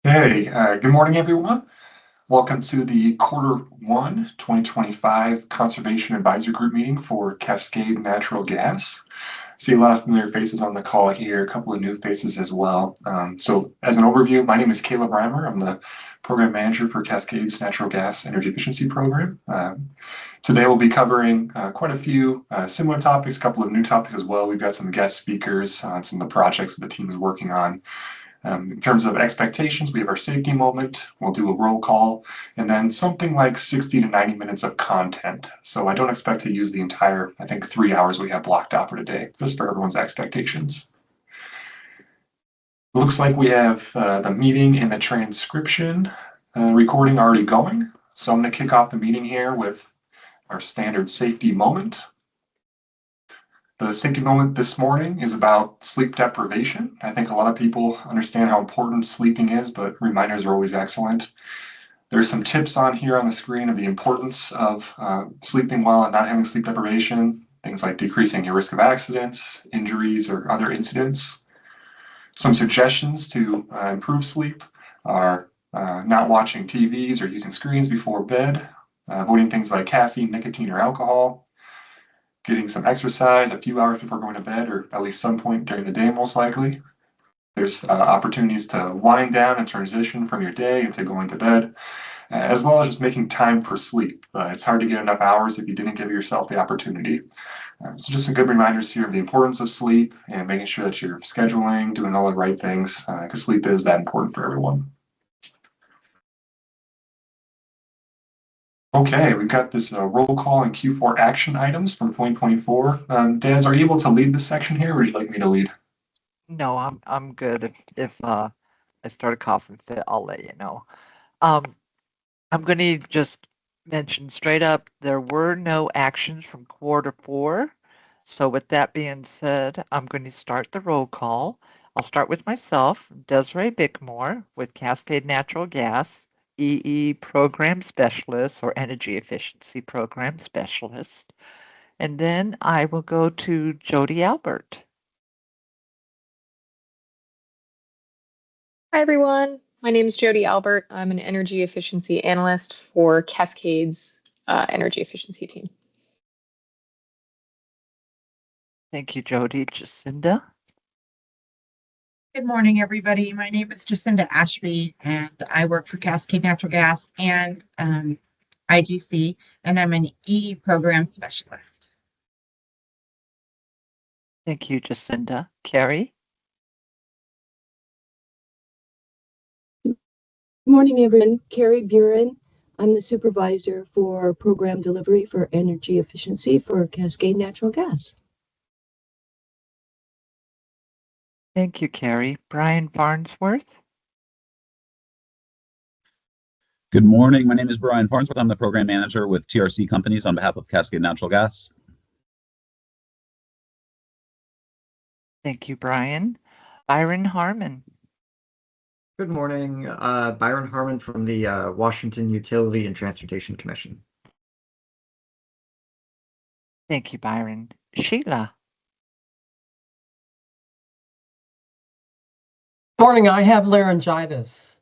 Hey, good morning, everyone. Welcome to the Quarter 1 2025 Conservation Advisory Group meeting for Cascade Natural Gas. See a lot of familiar faces on the call here, a couple of new faces as well. So as an overview, my name is Caleb Reimer. I'm the program manager for Cascade's Natural Gas Energy Efficiency Program. Today we'll be covering quite a few similar topics, a couple of new topics as well. We've got some guest speakers on some of the projects that the team is working on. In terms of expectations, we have our safety moment, we'll do a roll call, and then something like 60 to 90 minutes of content. So I don't expect to use the entire, I think, 3 hours we have blocked out for today, just for everyone's expectations. Looks like we have the meeting and the transcription recording already going. So I'm going to kick off the meeting here with our standard safety moment. The safety moment this morning is about sleep deprivation. I think a lot of people understand how important sleeping is, but reminders are always excellent. There's some tips on here on the screen of the importance of sleeping well and not having sleep deprivation, things like decreasing your risk of accidents, injuries, or other incidents. Some suggestions to improve sleep are not watching TVs or using screens before bed, avoiding things like caffeine, nicotine, or alcohol, getting some exercise a few hours before going to bed, or at least some point during the day, most likely. There's opportunities to wind down and transition from your day into going to bed, as well as just making time for sleep. It's hard to get enough hours if you didn't give yourself the opportunity. So just some good reminders here of the importance of sleep and making sure that you're scheduling, doing all the right things, because sleep is that important for everyone. Okay, we've got this roll call and Q4 action items from 2024. Des, are you able to lead this section here, or would you like me to lead? No, I'm good. If I start a coughing fit, I'll let you know. I'm gonna just mention straight up there were no actions from Q4. So with that being said, I'm going to start the roll call. I'll start with myself, Desiree Bickmore with Cascade Natural Gas, EE Program Specialist or Energy Efficiency Program Specialist. And then I will go to Jody Albert. Hi, everyone. My name is Jody Albert. I'm an energy efficiency analyst for Cascade's energy efficiency team. Thank you, Jody. Jacinda. Good morning, everybody. My name is Jacinda Ashby, and I work for Cascade Natural Gas and IGC, and I'm an EE program specialist. Thank you, Jacinda. Carrie. Good morning, everyone. Carrie Buren. I'm the supervisor for program delivery for energy efficiency for Cascade Natural Gas. Thank you, Carrie. Brian Farnsworth. Good morning. My name is Brian Farnsworth. I'm the program manager with TRC Companies on behalf of Cascade Natural Gas. Thank you, Brian. Byron Harmon. Good morning. Byron Harmon from the Washington Utility and Transportation Commission. Thank you, Byron. Sheila. Morning, I have laryngitis.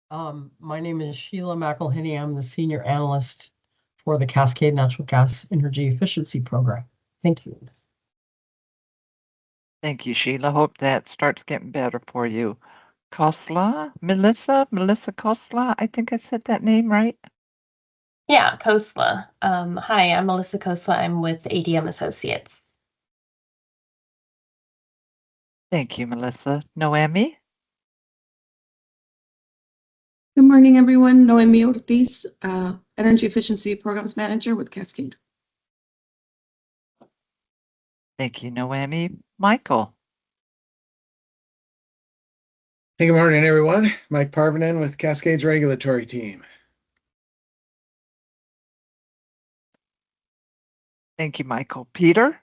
My name is Sheila McElhinney. I'm the senior analyst for the Cascade Natural Gas Energy Efficiency Program. Thank you. Thank you, Sheila. Hope that starts getting better for you. Melissa Kosla. I think I said that name right. Yeah, Kosla. Hi, I'm Melissa Kosla. I'm with ADM Associates. Thank you, Melissa. Noemi. Good morning, everyone. Noemi Ortiz, Energy Efficiency Programs Manager with Cascade. Thank you, Noemi. Michael. Hey, good morning, everyone. Mike Parvinen with Cascade's regulatory team. Thank you, Michael. Peter.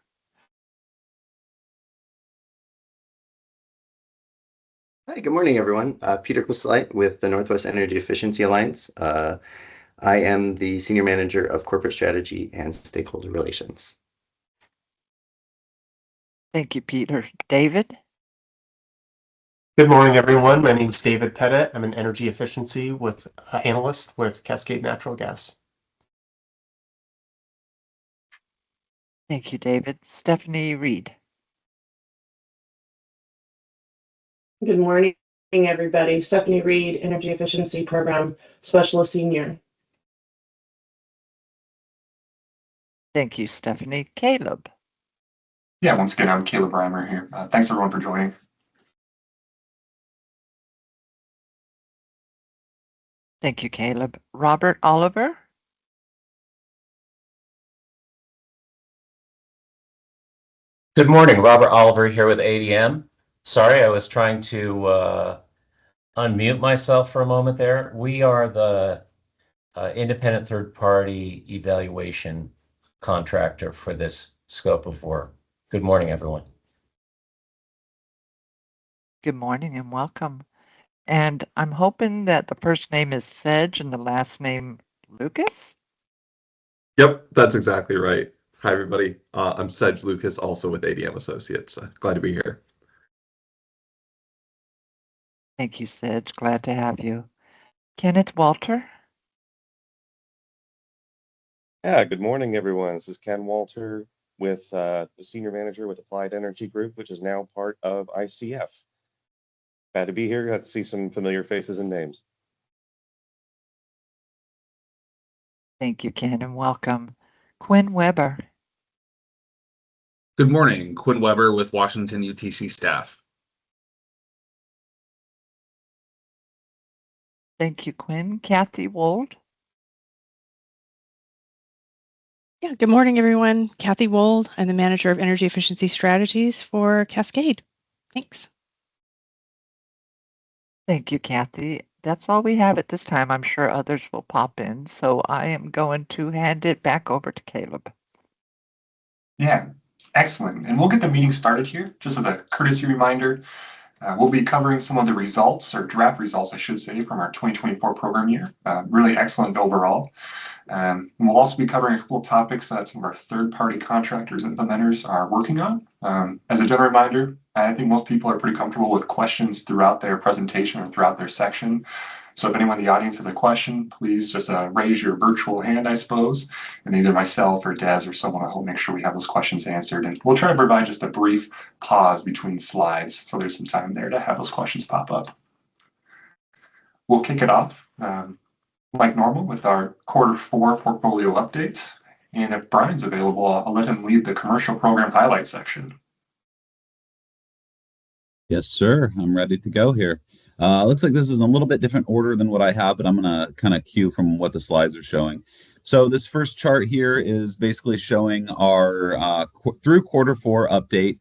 Hi, good morning, everyone. Peter Kusleit with the Northwest Energy Efficiency Alliance. I am the Senior Manager of Corporate Strategy and Stakeholder Relations. Thank you, Peter. David. Good morning, everyone. My name is David Pettit. I'm an energy efficiency analyst with Cascade Natural Gas. Thank you, David. Stephanie Reed. Good morning, everybody. Stephanie Reed, Energy Efficiency Program Specialist Senior. Thank you, Stephanie. Caleb. Yeah, once again, I'm Caleb Reimer here. Thanks everyone for joining. Thank you, Caleb. Robert Oliver. Good morning, Robert Oliver here with ADM. Sorry, I was trying to unmute myself for a moment there. We are the independent third-party evaluation contractor for this scope of work. Good morning, everyone. Good morning and welcome. And I'm hoping that the first name is Sedge and the last name Lucas? Yep, that's exactly right. Hi, everybody. I'm Sedge Lucas, also with ADM Associates. Glad to be here. Thank you, Sedge. Glad to have you. Kenneth Walter. Yeah, good morning, everyone. This is Ken Walter with the Senior Manager with Applied Energy Group, which is now part of ICF. Glad to be here. Glad to see some familiar faces and names. Thank you, Ken, and welcome. Quinn Weber. Good morning, Quinn Weber with Washington UTC staff. Thank you, Quinn. Kathy Wold. Yeah, good morning, everyone. Kathy Wold. I'm the Manager of Energy Efficiency Strategies for Cascade. Thanks. Thank you, Kathy. That's all we have at this time. I'm sure others will pop in, so I am going to hand it back over to Caleb. Yeah, excellent. And we'll get the meeting started here. Just as a courtesy reminder, we'll be covering some of the results, or draft results, I should say, from our 2024 program year. Really excellent overall. And we'll also be covering a couple of topics that some of our third-party contractors and implementers are working on. As a general reminder, I think most people are pretty comfortable with questions throughout their presentation or throughout their section. So if anyone in the audience has a question, please just raise your virtual hand, I suppose, and either myself or Des or someone will make sure we have those questions answered. And we'll try to provide just a brief pause between slides, so there's some time there to have those questions pop up. We'll kick it off like normal with our Q4 portfolio update. And if Brian's available, I'll let him lead the commercial program highlight section. Yes, sir. I'm ready to go here. Looks like this is in a little bit different order than what I have, but I'm going to kind of cue from what the slides are showing. So this first chart here is basically showing our through Q4 update.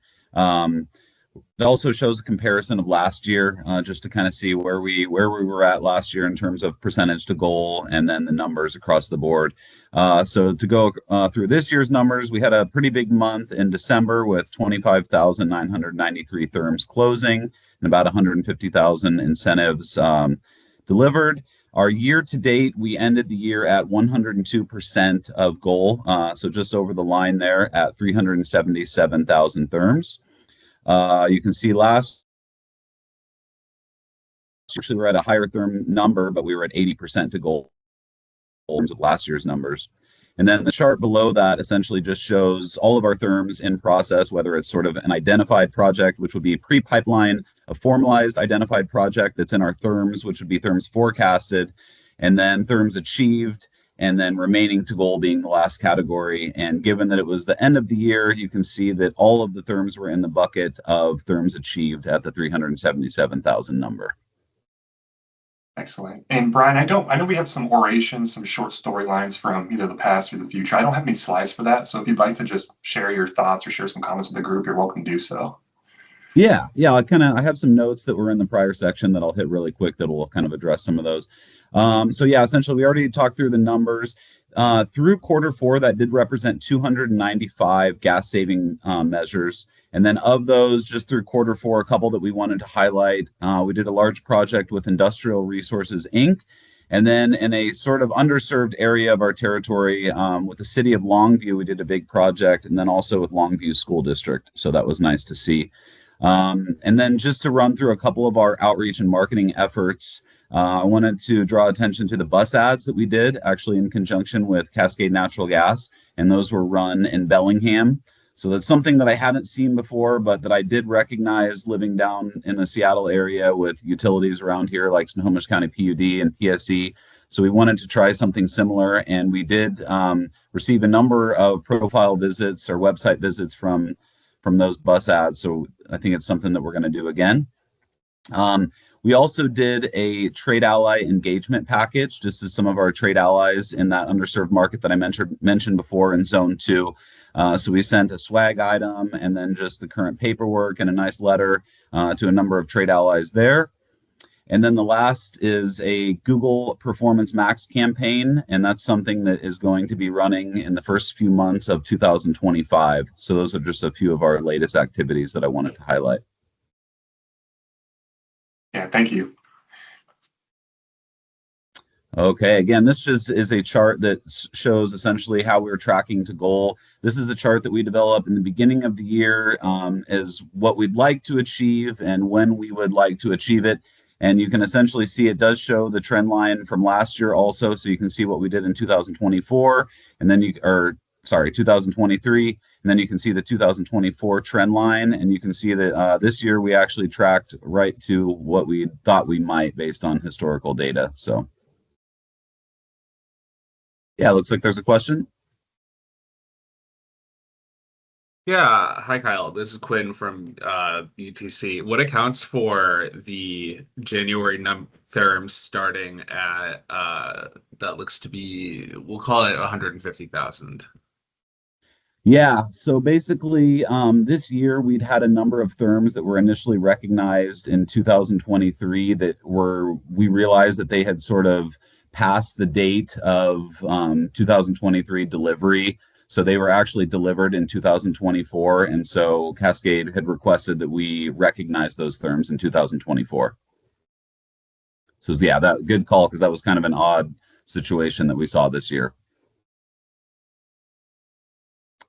It also shows a comparison of last year, just to kind of see where we were at last year in terms of percentage to goal, and then the numbers across the board. So to go through this year's numbers, we had a pretty big month in December with 25,993 therms closing and about 150,000 incentives delivered. Our year to date, we ended the year at 102% of goal, so just over the line there at 377,000 therms. You can see actually we're at a higher therm number, but we were at 80% to goal in terms of last year's numbers. And then the chart below that essentially just shows all of our therms in process, whether it's sort of an identified project, which would be pre-pipeline, a formalized identified project that's in our therms, which would be therms forecasted, and then therms achieved, and then remaining to goal being the last category. And given that it was the end of the year, you can see that all of the therms were in the bucket of therms achieved at the 377,000 number. Excellent. And Brian, I know we have some orations, some short storylines from either the past or the future. I don't have any slides for that. So if you'd like to just share your thoughts or share some comments with the group, you're welcome to do so. Yeah, I have some notes that were in the prior section that I'll hit really quick that will kind of address some of those. So yeah, essentially we already talked through the numbers. Through Q4, that did represent 295 gas saving measures. And then of those, just through Q4, a couple that we wanted to highlight, we did a large project with Industrial Resources, Inc. And then in a sort of underserved area of our territory, with the city of Longview, we did a big project, and then also with Longview School District. So that was nice to see. And then just to run through a couple of our outreach and marketing efforts, I wanted to draw attention to the bus ads that we did actually in conjunction with Cascade Natural Gas, and those were run in Bellingham. So that's something that I hadn't seen before, but that I did recognize living down in the Seattle area with utilities around here like Snohomish County PUD and PSE. So we wanted to try something similar, and we did receive a number of profile visits or website visits from those bus ads. So I think it's something that we're going to do again. We also did a trade ally engagement package, just as some of our trade allies in that underserved market that I mentioned before in Zone 2. So we sent a swag item and then just the current paperwork and a nice letter to a number of trade allies there. And then the last is a Google Performance Max campaign, and that's something that is going to be running in the first few months of 2025. So those are just a few of our latest activities that I wanted to highlight. Yeah, thank you. Okay, again, this just is a chart that shows essentially how we're tracking to goal. This is a chart that we develop in the beginning of the year as what we'd like to achieve and when we would like to achieve it. And you can essentially see it does show the trend line from last year also. So you can see what we did in 2024 and then 2023. And then you can see the 2024 trend line. And you can see that this year we actually tracked right to what we thought we might based on historical data. So yeah, looks like there's a question. Yeah, hi Kyle. This is Quinn from UTC. What accounts for the January therms starting at that looks to be, we'll call it 150,000? Yeah, so basically this year we'd had a number of therms that were initially recognized in 2023 that we realized that they had sort of passed the date of 2023 delivery. So they were actually delivered in 2024. And so Cascade had requested that we recognize those therms in 2024. So yeah, that good call, because that was kind of an odd situation that we saw this year.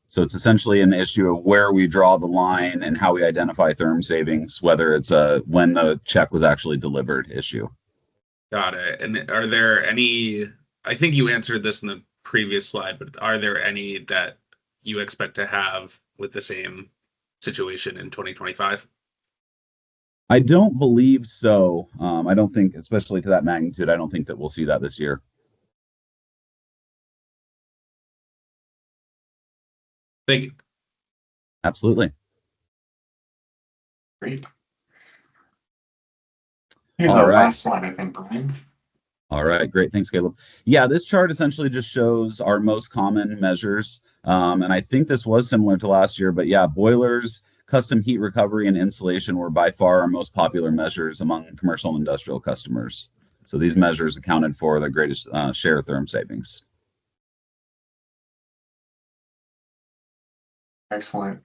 So it's essentially an issue of where we draw the line and how we identify therm savings, whether it's when the check was actually delivered issue. Got it. And are there any, I think you answered this in the previous slide, but are there any that you expect to have with the same situation in 2025? I don't believe so. I don't think, especially to that magnitude, I don't think that we'll see that this year. Thank you. Absolutely. Great. Here's All our right. last slide, I think, Brian. All right, great. Thanks, Caleb. Yeah, this chart essentially just shows our most common measures. And I think this was similar to last year, but yeah, boilers, custom heat recovery, and insulation were by far our most popular measures among commercial and industrial customers. So these measures accounted for the greatest share of therm savings. Excellent.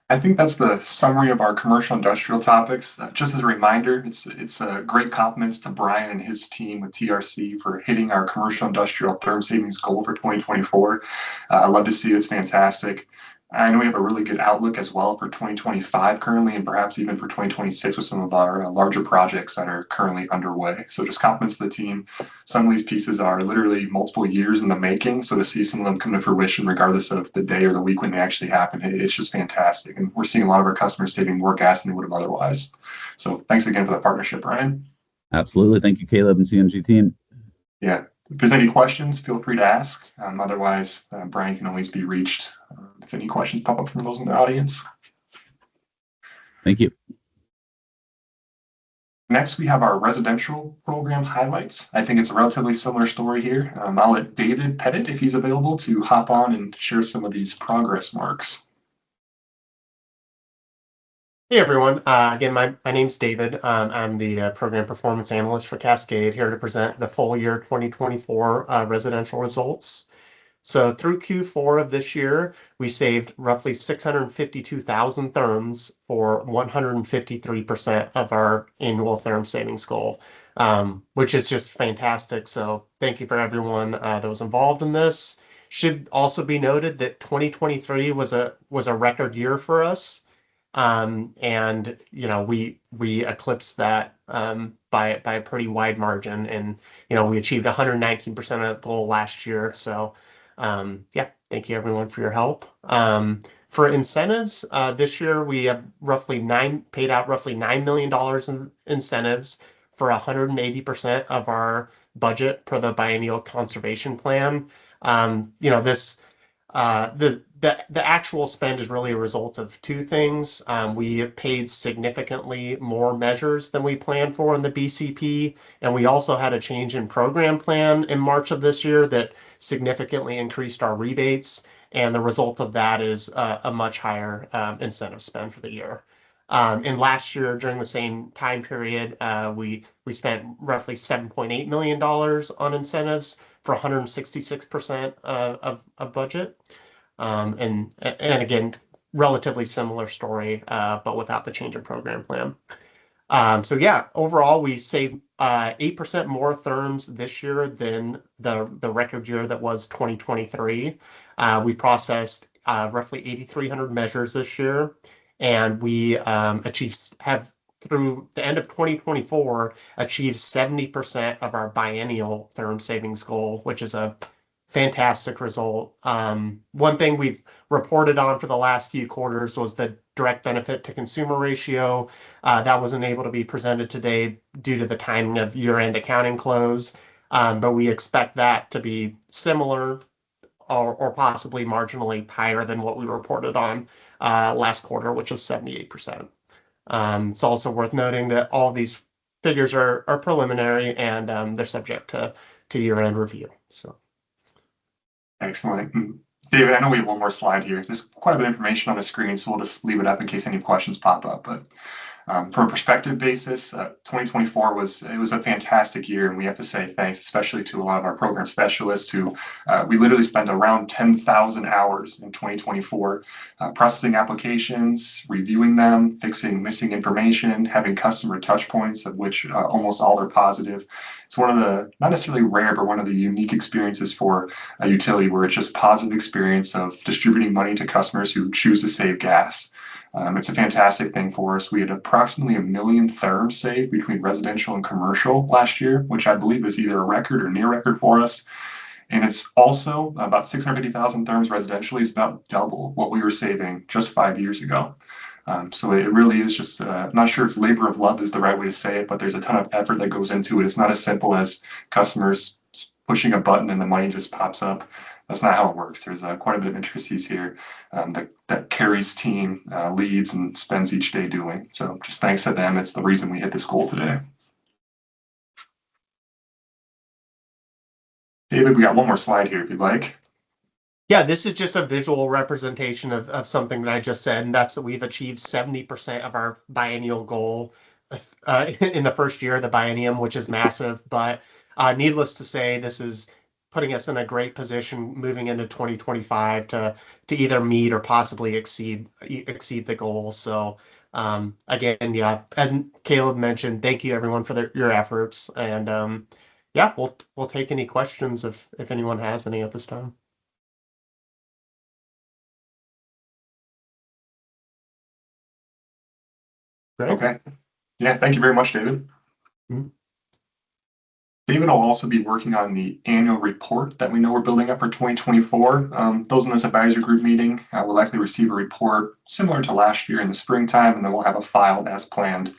I think that's the summary of our commercial industrial topics. Just as a reminder, it's a great compliments to Brian and his team with TRC for hitting our commercial industrial therm savings goal for 2024. I love to see it. It's fantastic. I know we have a really good outlook as well for 2025 currently, and perhaps even for 2026 with some of our larger projects that are currently underway. So just compliments to the team. Some of these pieces are literally multiple years in the making. So to see some of them come to fruition, regardless of the day or the week when they actually happen, it's just fantastic. And we're seeing a lot of our customers saving more gas than they would have otherwise. So thanks again for the partnership, Brian. Absolutely. Thank you, Caleb and CNG team. Yeah. If there's any questions, feel free to ask. Otherwise, Brian can always be reached if any questions pop up from those in the audience. Thank you. Next, we have our residential program highlights. I think it's a relatively similar story here. I'll let David Pettit, if he's available, to hop on and share some of these progress marks. Hey everyone, again, my name's David. I'm the Program Performance Analyst for Cascade, here to present the full year 2024 residential results. So through Q4 of this year, we saved roughly 652,000 therms for 153% of our annual therm savings goal, which is just fantastic. So thank you for everyone that was involved in this. Should also be noted that 2023 was a record year for us. And we eclipsed that by a pretty wide margin, and we achieved 119% of the goal last year. So yeah, thank you everyone for your help. For incentives, this year we have paid out roughly $9 million in incentives for 180% of our budget per the biennial conservation plan. The actual spend is really a result of two things. We have paid significantly more measures than we planned for in the BCP, and we also had a change in program plan in March of this year that significantly increased our rebates, and the result of that is a much higher incentive spend for the year. And last year, during the same time period, we spent roughly $7.8 million on incentives for 166% of budget. And again, relatively similar story, but without the change in program plan. So yeah, overall, we saved 8% more therms this year than the record year that was 2023. We processed roughly 8,300 measures this year, and we have through the end of 2024 achieved 70% of our biennial therm savings goal, which is a fantastic result. One thing we've reported on for the last few quarters was the direct benefit to consumer ratio. That wasn't able to be presented today due to the timing of year-end accounting close, but we expect that to be similar or possibly marginally higher than what we reported on last quarter, which was 78%. It's also worth noting that all of these figures are preliminary, and they're subject to year-end review. So. Excellent. David, I know we have one more slide here. There's quite a bit of information on the screen, so we'll just leave it up in case any questions pop up. But from a perspective basis, 2024 was a fantastic year, and we have to say thanks, especially to a lot of our program specialists who we literally spent around 10,000 hours in 2024 processing applications, reviewing them, fixing missing information, having customer touch points, of which almost all are positive. It's one of the, not necessarily rare, but one of the unique experiences for a utility where it's just positive experience of distributing money to customers who choose to save gas. It's a fantastic thing for us. We had approximately 1 million therms saved between residential and commercial last year, which I believe is either a record or near record for us. And it's also about 650,000 therms residentially is about double what we were saving just 5 years ago. So it really is just, I'm not sure if labor of love is the right way to say it, but there's a ton of effort that goes into it. It's not as simple as customers pushing a button and the money just pops up. That's not how it works. There's quite a bit of intricacies here that Carrie's team leads and spends each day doing. So just thanks to them. It's the reason we hit this goal today. David, we got one more slide here if you'd like. Yeah, this is just a visual representation of something that I just said, and that's that we've achieved 70% of our biennial goal in the first year of the biennium, which is massive. But needless to say, this is putting us in a great position moving into 2025 to either meet or possibly exceed the goal. So again, yeah, as Caleb mentioned, thank you everyone for your efforts, and yeah, we'll take any questions if anyone has any at this time. Great. Okay. Yeah, thank you very much, David. Mm-hmm. David will also be working on the annual report that we know we're building up for 2024. Those in this advisory group meeting will likely receive a report similar to last year in the springtime, and then we'll have a filed as planned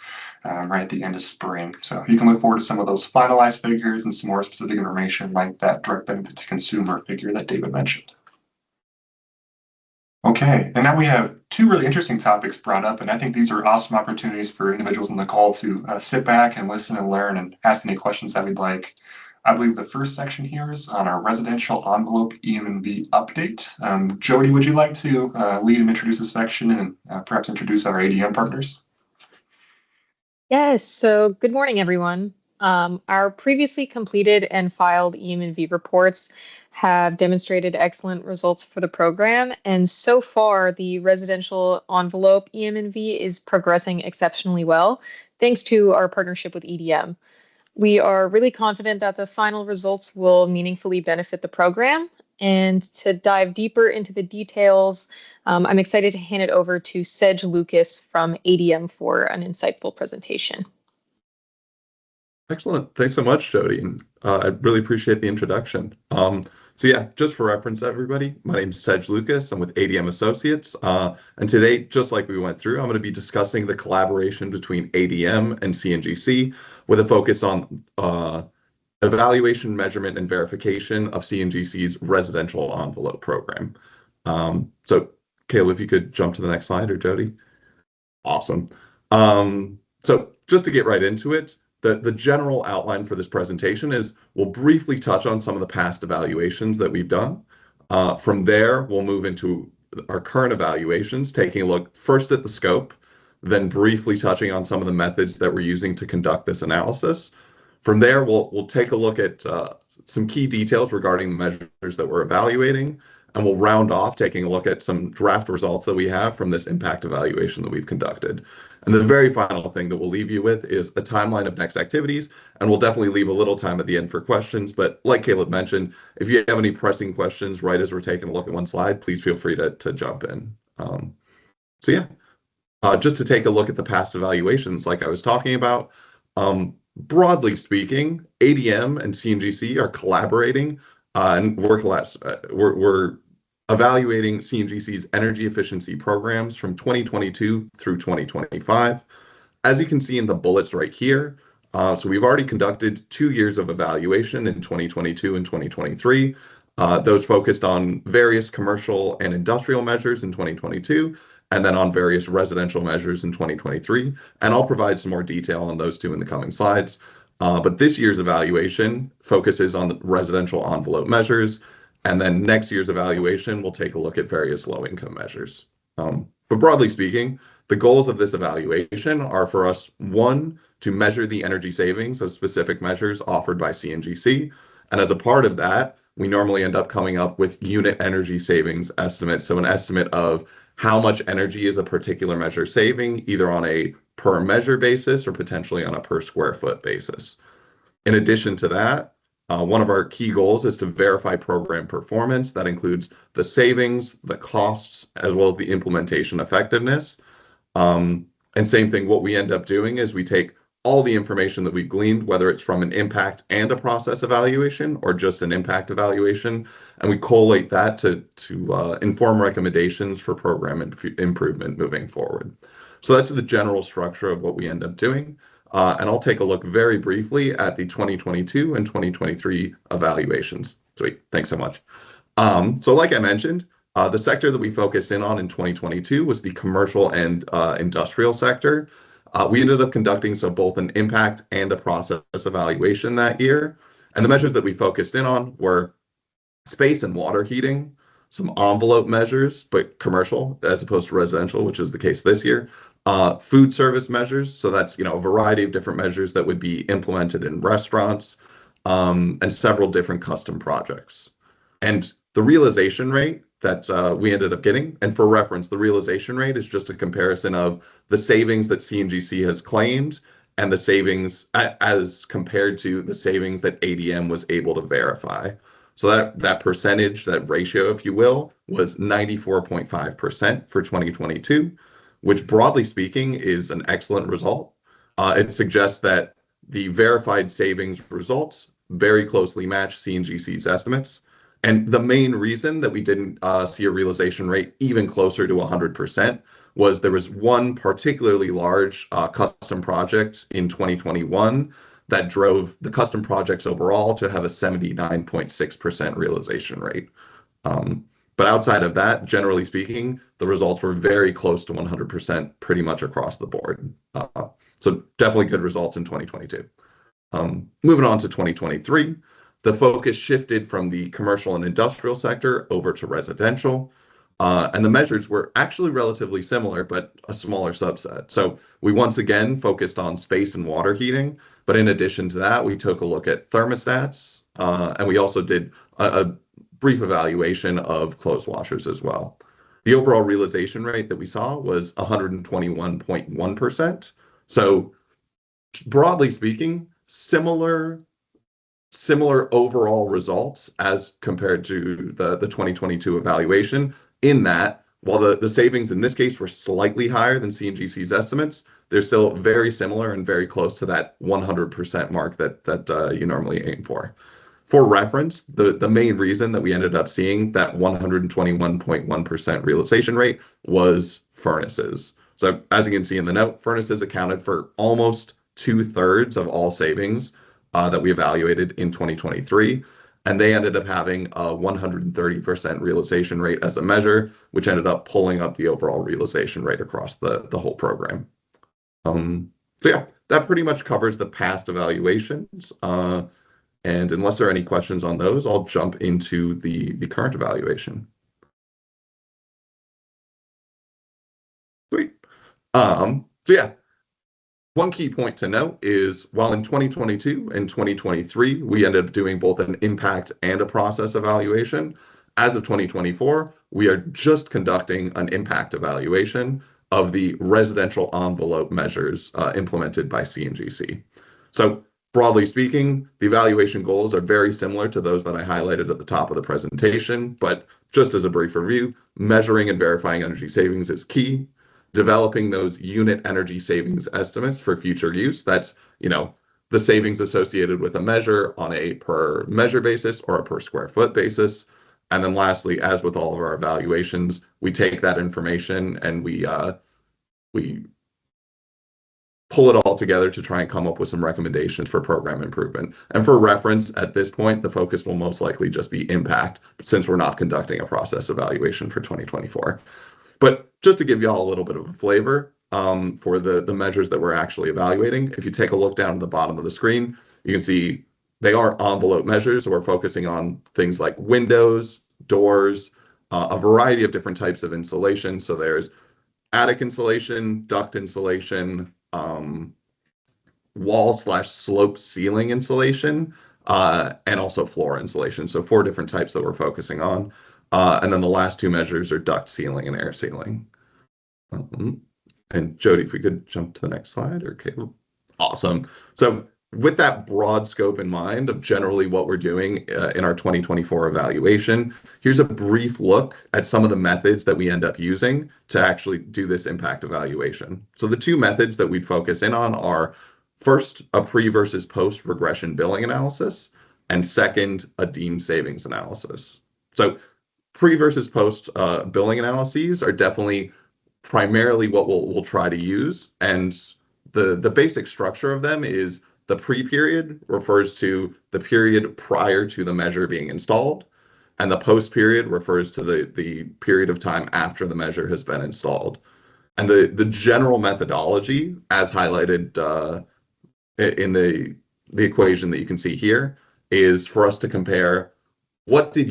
right at the end of spring. So you can look forward to some of those finalized figures and some more specific information like that direct benefit to consumer figure that David mentioned. Okay, and now we have two really interesting topics brought up, and I think these are awesome opportunities for individuals on the call to sit back and listen and learn and ask any questions that we'd like. I believe the first section here is on our residential envelope EM&V update. Jody, would you like to lead and introduce this section and perhaps introduce our ADM partners? Yes, so good morning, everyone. Our previously completed and filed EM&V reports have demonstrated excellent results for the program, and so far the residential envelope EM&V is progressing exceptionally well thanks to our partnership with EDM. We are really confident that the final results will meaningfully benefit the program, and to dive deeper into the details, I'm excited to hand it over to CEG Lucas from ADM for an insightful presentation. Excellent. Thanks so much, Jody. And I really appreciate the introduction. So yeah, just for reference, everybody, my name is CEG Lucas. I'm with ADM Associates. And today, just like we went through, I'm going to be discussing the collaboration between ADM and CNGC with a focus on evaluation, measurement, and verification of CNGC's residential envelope program. So Kayla, if you could jump to the next slide, or Jody. Awesome. So just to get right into it, the general outline for this presentation is we'll briefly touch on some of the past evaluations that we've done. From there, we'll move into our current evaluations, taking a look first at the scope, then briefly touching on some of the methods that we're using to conduct this analysis. From there, we'll take a look at some key details regarding the measures that we're evaluating, and we'll round off taking a look at some draft results that we have from this impact evaluation that we've conducted. And the very final thing that we'll leave you with is a timeline of next activities, and we'll definitely leave a little time at the end for questions. But like Caleb mentioned, if you have any pressing questions right as we're taking a look at one slide, please feel free to jump in. So yeah, just to take a look at the past evaluations like I was talking about, broadly speaking, ADM and CNGC are collaborating and we're evaluating CNGC's energy efficiency programs from 2022 through 2025. As you can see in the bullets right here, so we've already conducted 2 years of evaluation in 2022 and 2023. Those focused on various commercial and industrial measures in 2022, and then on various residential measures in 2023. And I'll provide some more detail on those two in the coming slides. But this year's evaluation focuses on the residential envelope measures, and then next year's evaluation will take a look at various low-income measures. But broadly speaking, the goals of this evaluation are for us, one, to measure the energy savings of specific measures offered by CNGC. And as a part of that, we normally end up coming up with unit energy savings estimates. So an estimate of how much energy is a particular measure saving, either on a per measure basis or potentially on a per square foot basis. In addition to that, one of our key goals is to verify program performance. That includes the savings, the costs, as well as the implementation effectiveness. And same thing, what we end up doing is we take all the information that we've gleaned, whether it's from an impact and a process evaluation or just an impact evaluation, and we collate that to inform recommendations for program improvement moving forward. So that's the general structure of what we end up doing. And I'll take a look very briefly at the 2022 and 2023 evaluations. Sweet, thanks so much. So like I mentioned, the sector that we focused in on in 2022 was the commercial and industrial sector. We ended up conducting both an impact and a process evaluation that year. And the measures that we focused in on were space and water heating, some envelope measures, but commercial as opposed to residential, which is the case this year. Food service measures, so that's a variety of different measures that would be implemented in restaurants, and several different custom projects. And the realization rate that we ended up getting, and for reference, the realization rate is just a comparison of the savings that CNGC has claimed and the savings as compared to the savings that ADM was able to verify. So that percentage, that ratio, if you will, was 94.5% for 2022, which broadly speaking is an excellent result. It suggests that the verified savings results very closely match CNGC's estimates. And the main reason that we didn't see a realization rate even closer to 100% was there was one particularly large custom project in 2021 that drove the custom projects overall to have a 79.6% realization rate. But outside of that, generally speaking, the results were very close to 100% pretty much across the board. So definitely good results in 2022. Moving on to 2023, the focus shifted from the commercial and industrial sector over to residential. And the measures were actually relatively similar, but a smaller subset. So we once again focused on space and water heating. But in addition to that, we took a look at thermostats, and we also did a brief evaluation of clothes washers as well. The overall realization rate that we saw was 121.1%. So broadly speaking, similar overall results as compared to the 2022 evaluation, in that while the savings in this case were slightly higher than CNGC's estimates, they're still very similar and very close to that 100% mark that you normally aim for. For reference, the main reason that we ended up seeing that 121.1% realization rate was furnaces. So as you can see in the note, furnaces accounted for almost 2/3 of all savings that we evaluated in 2023. And they ended up having a 130% realization rate as a measure, which ended up pulling up the overall realization rate across the whole program. So yeah, that pretty much covers the past evaluations. And unless there are any questions on those, I'll jump into the current evaluation. Sweet. So yeah, one key point to note is while in 2022 and 2023, we ended up doing both an impact and a process evaluation, as of 2024, we are just conducting an impact evaluation of the residential envelope measures implemented by CNGC. So broadly speaking, the evaluation goals are very similar to those that I highlighted at the top of the presentation, but just as a brief review, measuring and verifying energy savings is key. Developing those unit energy savings estimates for future use. That's, the savings associated with a measure on a per measure basis or a per square foot basis. And then lastly, as with all of our evaluations, we take that information and we pull it all together to try and come up with some recommendations for program improvement. And for reference, at this point, the focus will most likely just be impact, since we're not conducting a process evaluation for 2024. But just to give you all a little bit of a flavor for the measures that we're actually evaluating, if you take a look down at the bottom of the screen, you can see they are envelope measures. So we're focusing on things like windows, doors, a variety of different types of insulation. So there's attic insulation, duct insulation, wall/slope ceiling insulation, and also floor insulation. So 4 different types that we're focusing on. And then the last 2 measures are duct sealing and air sealing. And Jody, if we could jump to the next slide, or Caleb. Awesome. So with that broad scope in mind of generally what we're doing in our 2024 evaluation, here's a brief look at some of the methods that we end up using to actually do this impact evaluation. So the 2 methods that we focus in on are, first, a pre versus post regression billing analysis, and second, a deemed savings analysis. So pre versus post billing analyses are definitely primarily what we'll try to use. And the basic structure of them is the pre-period refers to the period prior to the measure being installed, and the post-period refers to the period of time after the measure has been installed. And the general methodology, as highlighted in the equation that you can see here, is for us to compare what did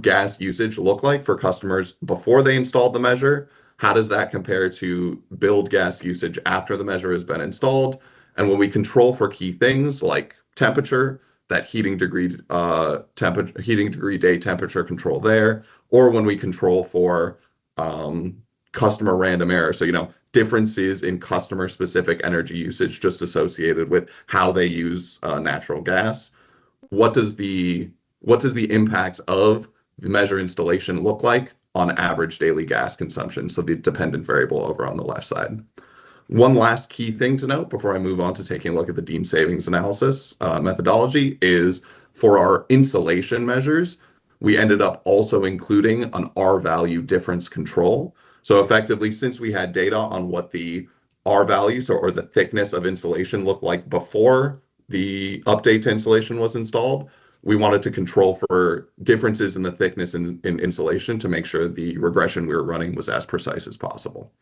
gas usage look like for customers before they installed the measure? How does that compare to billed gas usage after the measure has been installed? And when we control for key things like temperature, that heating degree day temperature control there, or when we control for customer random error, so differences in customer specific energy usage just associated with how they use natural gas. What does the impact of the measure installation look like on average daily gas consumption? So the dependent variable over on the left side. One last key thing to note before I move on to taking a look at the deemed savings analysis methodology is for our insulation measures, we ended up also including an R value difference control. So effectively, since we had data on what the R values or the thickness of insulation looked like before the update to insulation was installed, we wanted to control for differences in the thickness in insulation to make sure the regression we were running was as precise as possible.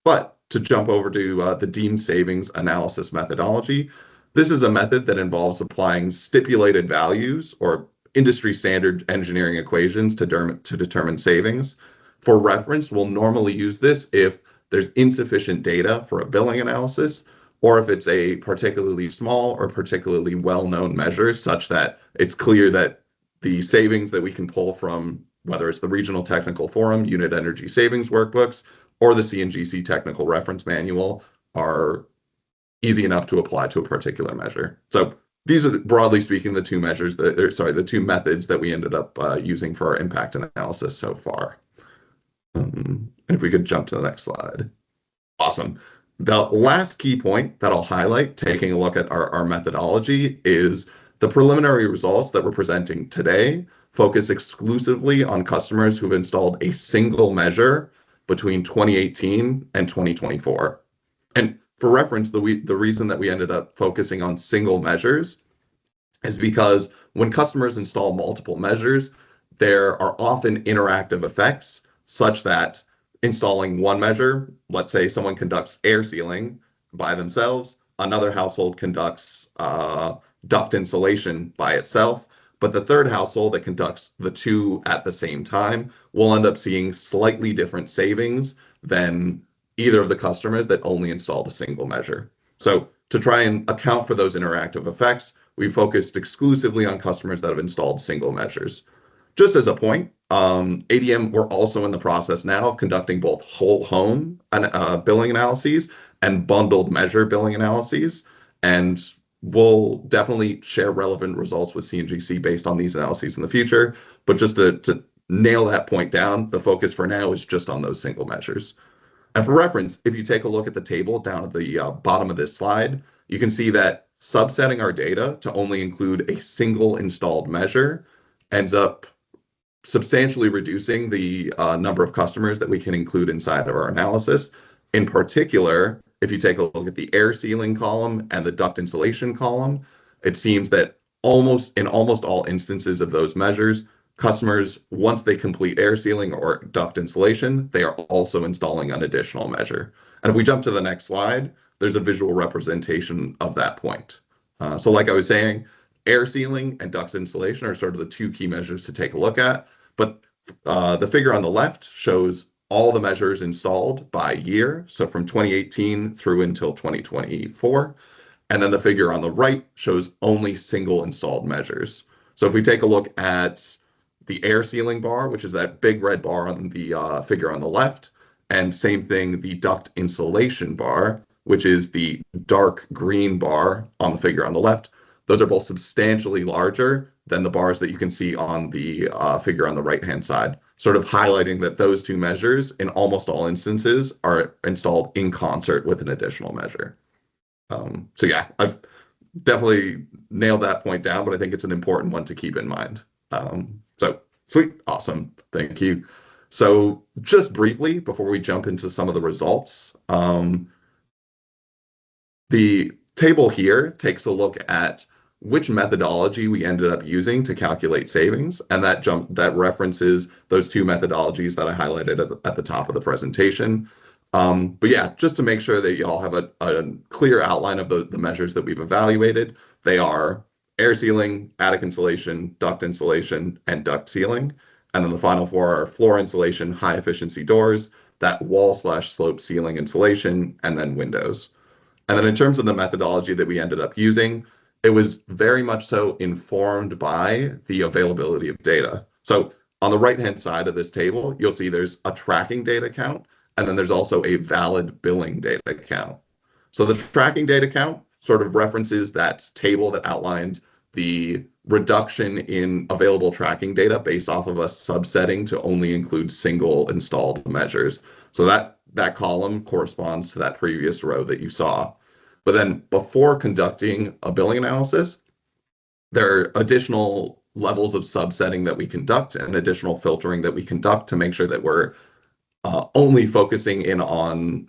But to jump over to the deemed savings analysis methodology, this is a method that involves applying stipulated values or industry standard engineering equations to determine savings. For reference, we'll normally use this if there's insufficient data for a billing analysis, or if it's a particularly small or particularly well-known measure such that it's clear that the savings that we can pull from, whether it's the Regional Technical Forum, Unit Energy Savings Workbooks, or the CNGC Technical Reference Manual, are easy enough to apply to a particular measure. So these are, broadly speaking, the two measures that, or sorry, the two methods that we ended up using for our impact analysis so far. If we could jump to the next slide. Awesome. The last key point that I'll highlight, taking a look at our methodology, is the preliminary results that we're presenting today focus exclusively on customers who've installed a single measure between 2018 and 2024. And for reference, the reason that we ended up focusing on single measures is because when customers install multiple measures, there are often interactive effects such that installing one measure, let's say someone conducts air sealing by themselves, another household conducts duct insulation by itself, but the third household that conducts the two at the same time will end up seeing slightly different savings than either of the customers that only installed a single measure. So to try and account for those interactive effects, we focused exclusively on customers that have installed single measures. Just as a point, ADM, we're also in the process now of conducting both whole home billing analyses and bundled measure billing analyses. And we'll definitely share relevant results with CNGC based on these analyses in the future. But just to nail that point down, the focus for now is just on those single measures. And for reference, if you take a look at the table down at the bottom of this slide, you can see that subsetting our data to only include a single installed measure ends up substantially reducing the number of customers that we can include inside of our analysis. In particular, if you take a look at the air sealing column and the duct insulation column, it seems that in almost all instances of those measures, customers, once they complete air sealing or duct insulation, they are also installing an additional measure. And if we jump to the next slide, there's a visual representation of that point. So like I was saying, air sealing and duct insulation are sort of the two key measures to take a look at. But the figure on the left shows all the measures installed by year, so from 2018 through until 2024. And then the figure on the right shows only single installed measures. So if we take a look at the air sealing bar, which is that big red bar on the figure on the left, and same thing, the duct insulation bar, which is the dark green bar on the figure on the left, those are both substantially larger than the bars that you can see on the figure on the right-hand side, sort of highlighting that those two measures, in almost all instances, are installed in concert with an additional measure. So yeah, I've definitely nailed that point down, but I think it's an important one to keep in mind. So sweet, awesome, thank you. So just briefly, before we jump into some of the results, the table here takes a look at which methodology we ended up using to calculate savings, and that references those two methodologies that I highlighted at the top of the presentation. But yeah, just to make sure that you all have a clear outline of the measures that we've evaluated, they are air sealing, attic insulation, duct insulation, and duct sealing. And then the final four are floor insulation, high efficiency doors, that wall/slope ceiling insulation, and then windows. And then in terms of the methodology that we ended up using, it was very much so informed by the availability of data. So on the right-hand side of this table, you'll see there's a tracking data count, and then there's also a valid billing data count. So the tracking data count sort of references that table that outlined the reduction in available tracking data based off of us subsetting to only include single installed measures. So that column corresponds to that previous row that you saw. But then before conducting a billing analysis, there are additional levels of subsetting that we conduct and additional filtering that we conduct to make sure that we're only focusing in on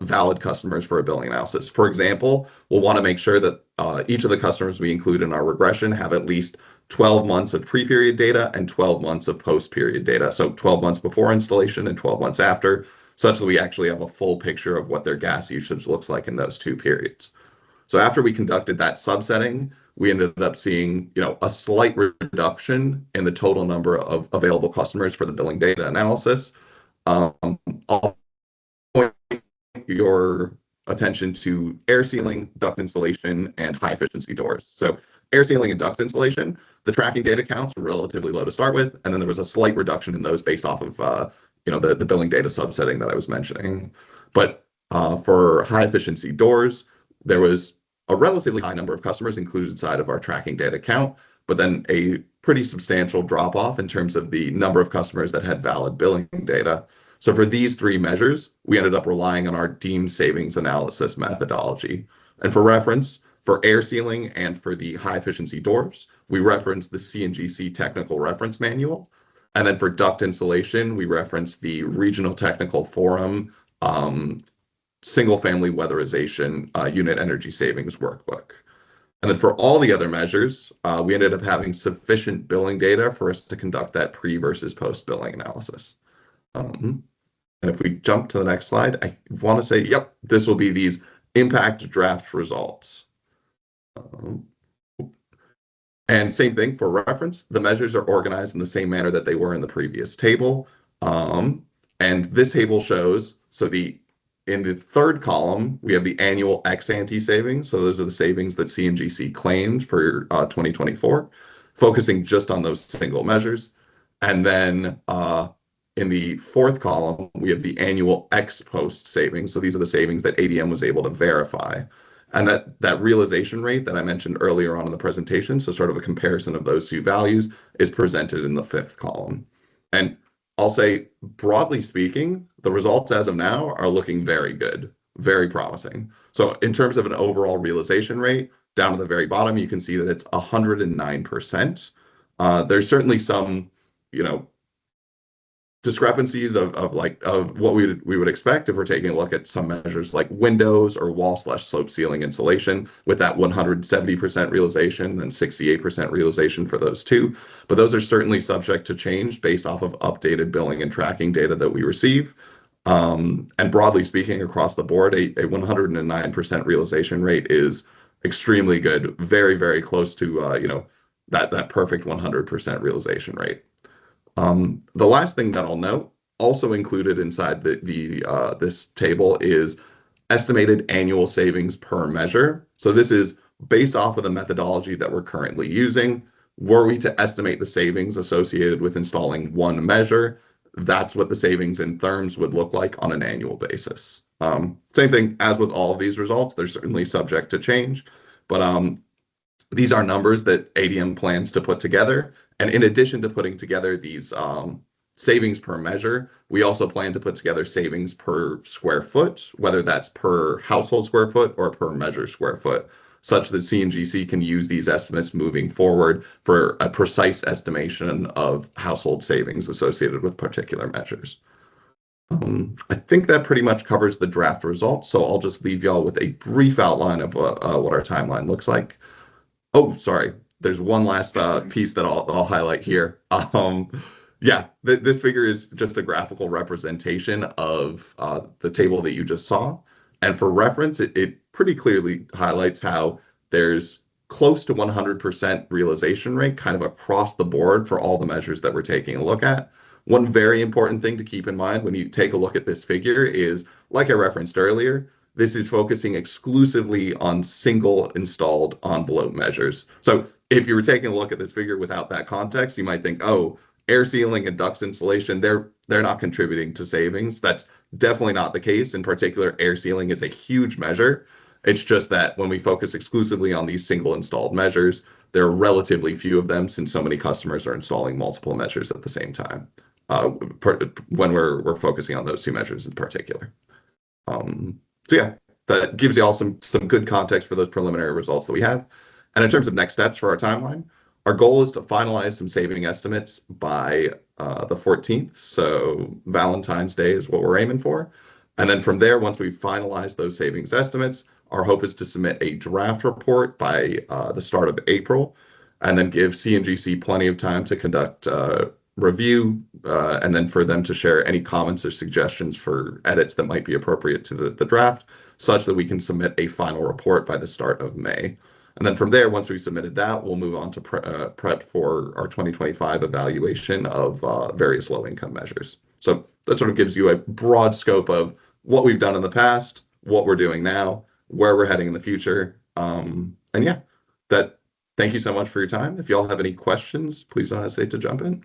valid customers for a billing analysis. For example, we'll want to make sure that each of the customers we include in our regression have at least 12 months of pre-period data and 12 months of post-period data. So 12 months before installation and 12 months after, such that we actually have a full picture of what their gas usage looks like in those two periods. So after we conducted that subsetting, we ended up seeing, a slight reduction in the total number of available customers for the billing data analysis. I'll point your attention to air sealing, duct insulation, and high efficiency doors. So air sealing and duct insulation, the tracking data counts were relatively low to start with, and then there was a slight reduction in those based off of the billing data subsetting that I was mentioning. But for high efficiency doors, there was a relatively high number of customers included inside of our tracking data count, but then a pretty substantial drop off in terms of the number of customers that had valid billing data. So for these three measures, we ended up relying on our deemed savings analysis methodology. And for reference, for air sealing and for the high efficiency doors, we reference the CNGC technical reference manual. And then for duct insulation, we reference the Regional Technical Forum single family weatherization unit energy savings workbook. And then for all the other measures, we ended up having sufficient billing data for us to conduct that pre versus post billing analysis. And if we jump to the next slide, I want to say, yep, this will be these impact draft results. And same thing for reference, the measures are organized in the same manner that they were in the previous table. And this table shows, so in the third column, we have the annual ex-ante savings. So those are the savings that CNGC claimed for 2024, focusing just on those single measures. And then in the fourth column, we have the annual ex-post savings. So these are the savings that ADM was able to verify. And that realization rate that I mentioned earlier on in the presentation, so sort of a comparison of those two values, is presented in the fifth column. And I'll say, broadly speaking, the results as of now are looking very good, very promising. So in terms of an overall realization rate, down at the very bottom, you can see that it's 109%. There's certainly some, discrepancies of what we would expect if we're taking a look at some measures like windows or wall/slope ceiling insulation with that 170% realization and 68% realization for those two. But those are certainly subject to change based off of updated billing and tracking data that we receive. And broadly speaking, across the board, a 109% realization rate is extremely good, very, very close to that perfect 100% realization rate. The last thing that I'll note, also included inside this table, is estimated annual savings per measure. So this is based off of the methodology that we're currently using. Were we to estimate the savings associated with installing one measure, that's what the savings in therms would look like on an annual basis. Same thing as with all of these results, they're certainly subject to change, but these are numbers that ADM plans to put together. And in addition to putting together these savings per measure, we also plan to put together savings per square foot, whether that's per household square foot or per measure square foot, such that CNGC can use these estimates moving forward for a precise estimation of household savings associated with particular measures. I think that pretty much covers the draft results, so I'll just leave y'all with a brief outline of what our timeline looks like. Oh, sorry. There's one last piece that I'll highlight here. This figure is just a graphical representation of the table that you just saw. And for reference, it pretty clearly highlights how there's close to 100% realization rate kind of across the board for all the measures that we're taking a look at. One very important thing to keep in mind when you take a look at this figure is, like I referenced earlier, this is focusing exclusively on single installed envelope measures. So if you were taking a look at this figure without that context, you might think, oh, air sealing and ducts insulation, they're not contributing to savings. That's definitely not the case. In particular, air sealing is a huge measure. It's just that when we focus exclusively on these single installed measures, there are relatively few of them since so many customers are installing multiple measures at the same time when we're focusing on those two measures in particular. So yeah, that gives you all some good context for those preliminary results that we have. And in terms of next steps for our timeline, our goal is to finalize some saving estimates by the 14th. So Valentine's Day is what we're aiming for. And then from there, once we finalize those savings estimates, our hope is to submit a draft report by the start of April, and then give CNGC plenty of time to conduct review, and then for them to share any comments or suggestions for edits that might be appropriate to the draft, such that we can submit a final report by the start of May. And then from there, once we've submitted that, we'll move on to prep for our 2025 evaluation of various low-income measures. So that sort of gives you a broad scope of what we've done in the past, what we're doing now, where we're heading in the future. And yeah, thank you so much for your time. If y'all have any questions, please don't hesitate to jump in.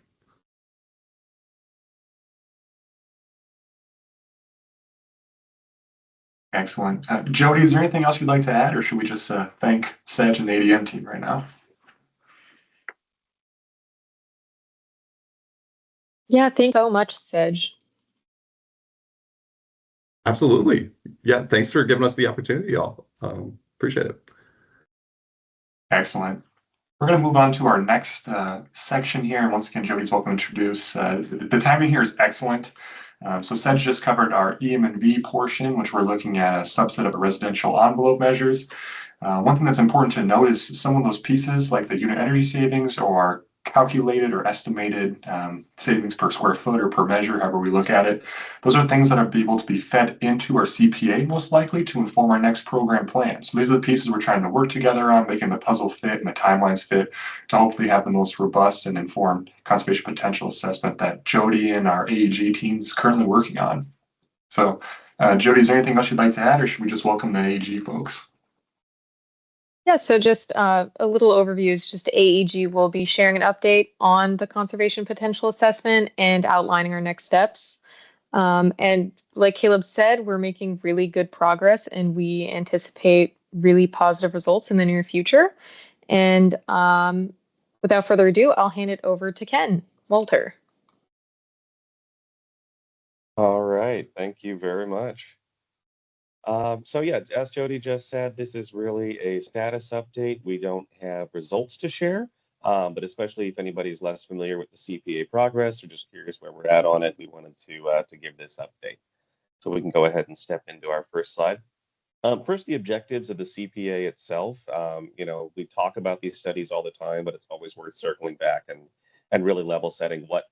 Excellent. Jody, is there anything else you'd like to add, or should we just thank Sedge and the ADM team right now? Yeah, thanks so much, Sedge. Absolutely. Yeah, thanks for giving us the opportunity, y'all. Appreciate it. Excellent. We're going to move on to our next section here. And once again, Jody's welcome to introduce. The timing here is excellent. So Sedge just covered our EM&V portion, which we're looking at a subset of residential envelope measures. One thing that's important to note is some of those pieces, like the unit energy savings or calculated or estimated savings per square foot or per measure, however we look at it, those are things that are able to be fed into our CPA most likely to inform our next program plan. So these are the pieces we're trying to work together on, making the puzzle fit and the timelines fit to hopefully have the most robust and informed conservation potential assessment that Jody and our AEG team is currently working on. So Jody, is there anything else you'd like to add, or should we just welcome the AEG folks? Yeah, so just a little overview is just AEG will be sharing an update on the conservation potential assessment and outlining our next steps. And like Caleb said, we're making really good progress and we anticipate really positive results in the near future. And without further ado, I'll hand it over to Ken Walter. All right, thank you very much. So yeah, as Jody just said, this is really a status update. We don't have results to share, but especially if anybody's less familiar with the CPA progress or just curious where we're at on it, we wanted to give this update. So we can go ahead and step into our first slide. First, the objectives of the CPA itself. We talk about these studies all the time, but it's always worth circling back and really level setting what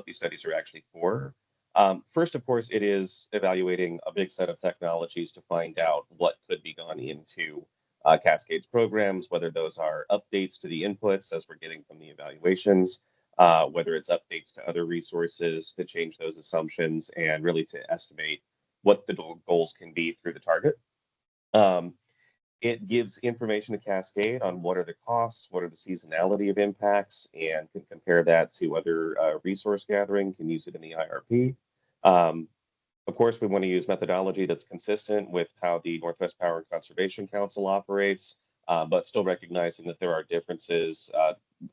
these studies are actually for. First, of course, it is evaluating a big set of technologies to find out what could be gone into Cascade's programs, whether those are updates to the inputs as we're getting from the evaluations, whether it's updates to other resources to change those assumptions and really to estimate what the goals can be through the target. It gives information to Cascade on what are the costs, what are the seasonality of impacts, and can compare that to other resource gathering, can use it in the IRP. Of course, we want to use methodology that's consistent with how the Northwest Power and Conservation Council operates, but still recognizing that there are differences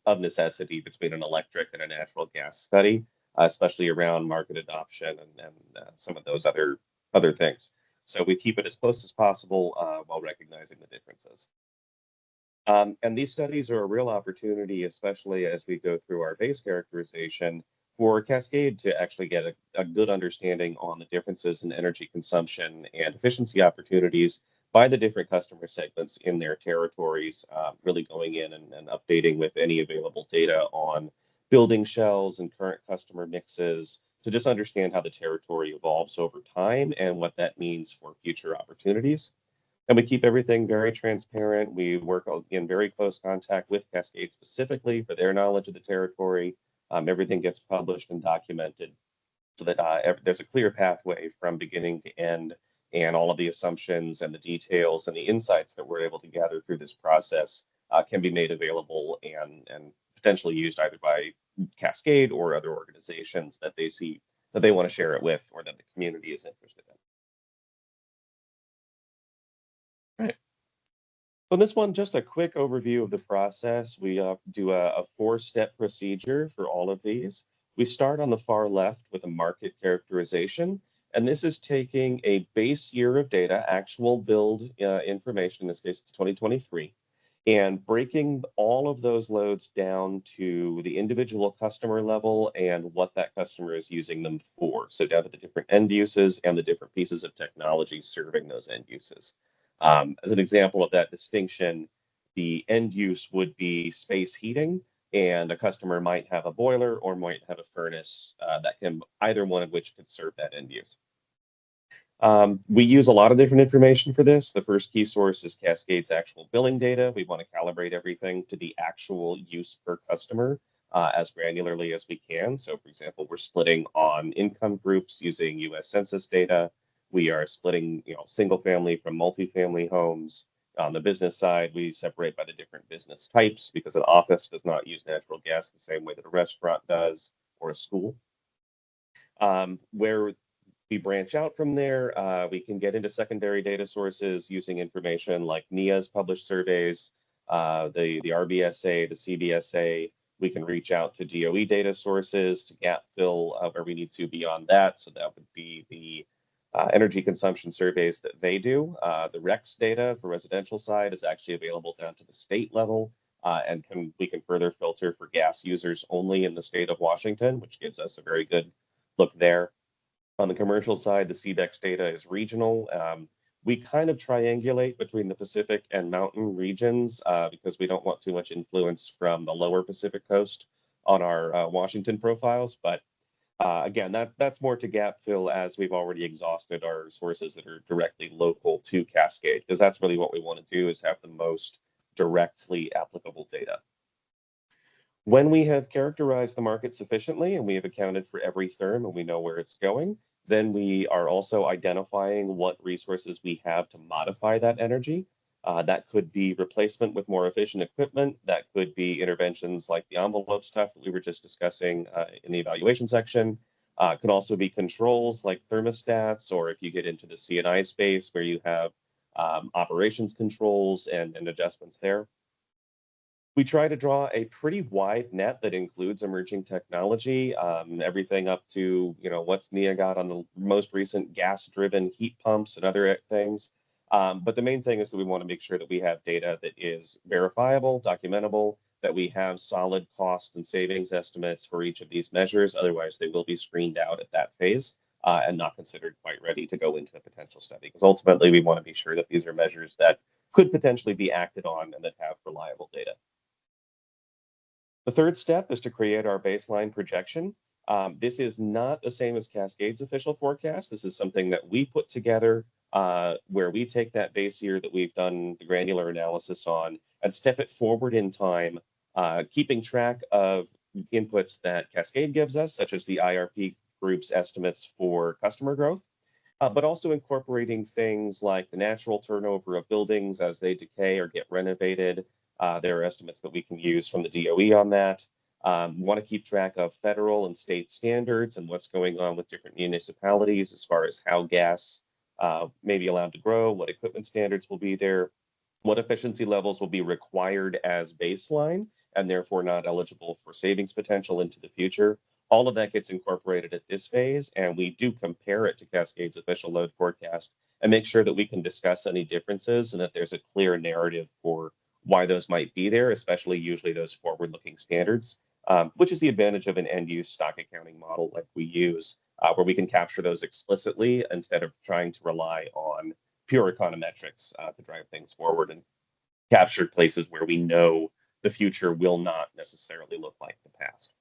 of necessity between an electric and a natural gas study, especially around market adoption and some of those other things. So we keep it as close as possible while recognizing the differences. And these studies are a real opportunity, especially as we go through our base characterization, for Cascade to actually get a good understanding on the differences in energy consumption and efficiency opportunities by the different customer segments in their territories, really going in and updating with any available data on building shells and current customer mixes, to just understand how the territory evolves over time and what that means for future opportunities. And we keep everything very transparent. We work in very close contact with Cascade specifically for their knowledge of the territory. Everything gets published and documented so that there's a clear pathway from beginning to end, and all of the assumptions and the details and the insights that we're able to gather through this process can be made available and potentially used either by Cascade or other organizations that they see that they want to share it with or that the community is interested in. Right. So this one, just a quick overview of the process. We do a 4-step procedure for all of these. We start on the far left with a market characterization, and this is taking a base year of data, actual build information, in this case it's 2023, and breaking all of those loads down to the individual customer level and what that customer is using them for. So down to the different end uses and the different pieces of technology serving those end uses. As an example of that distinction, the end use would be space heating, and a customer might have a boiler or might have a furnace that can, either one of which could serve that end use. We use a lot of different information for this. The first key source is Cascade's actual billing data. We want to calibrate everything to the actual use per customer as granularly as we can. So for example, we're splitting on income groups using US Census data. We are splitting, single family from multifamily homes. On the business side, we separate by the different business types because an office does not use natural gas the same way that a restaurant does or a school. Where We branch out from there. We can get into secondary data sources using information like NIA's published surveys, the RBSA, the CBSA. We can reach out to DOE data sources to gap fill where we need to beyond that. So that would be the energy consumption surveys that they do. The REX data for residential side is actually available down to the state level, and we can further filter for gas users only in the state of Washington, which gives us a very good look there. On the commercial side, the CDEX data is regional. We kind of triangulate between the Pacific and mountain regions because we don't want too much influence from the lower Pacific coast on our Washington profiles. But again, that's more to gap fill as we've already exhausted our sources that are directly local to Cascade, because that's really what we want to do, is have the most directly applicable data. When we have characterized the market sufficiently and we have accounted for every therm and we know where it's going, then we are also identifying what resources we have to modify that energy. That could be replacement with more efficient equipment. That could be interventions like the envelope stuff that we were just discussing in the evaluation section. It could also be controls like thermostats, or if you get into the C&I space where you have operations controls and adjustments there. We try to draw a pretty wide net that includes emerging technology, everything up to, what's NIA got on the most recent gas-driven heat pumps and other things. But the main thing is that we want to make sure that we have data that is verifiable, documentable, that we have solid cost and savings estimates for each of these measures. Otherwise, they will be screened out at that phase and not considered quite ready to go into the potential study. Because ultimately, we want to be sure that these are measures that could potentially be acted on and that have reliable data. The third step is to create our baseline projection. This is not the same as Cascade's official forecast. This is something that we put together where we take that base year that we've done the granular analysis on and step it forward in time, keeping track of inputs that Cascade gives us, such as the IRP group's estimates for customer growth, but also incorporating things like the natural turnover of buildings as they decay or get renovated. There are estimates that we can use from the DOE on that. We want to keep track of federal and state standards and what's going on with different municipalities as far as how gas may be allowed to grow, what equipment standards will be there, what efficiency levels will be required as baseline and therefore not eligible for savings potential into the future. All of that gets incorporated at this phase, and we do compare it to Cascade's official load forecast and make sure that we can discuss any differences and that there's a clear narrative for why those might be there, especially usually those forward-looking standards, which is the advantage of an end-use stock accounting model like we use, where we can capture those explicitly instead of trying to rely on pure econometrics to drive things forward and capture places where we know the future will not necessarily look like the past.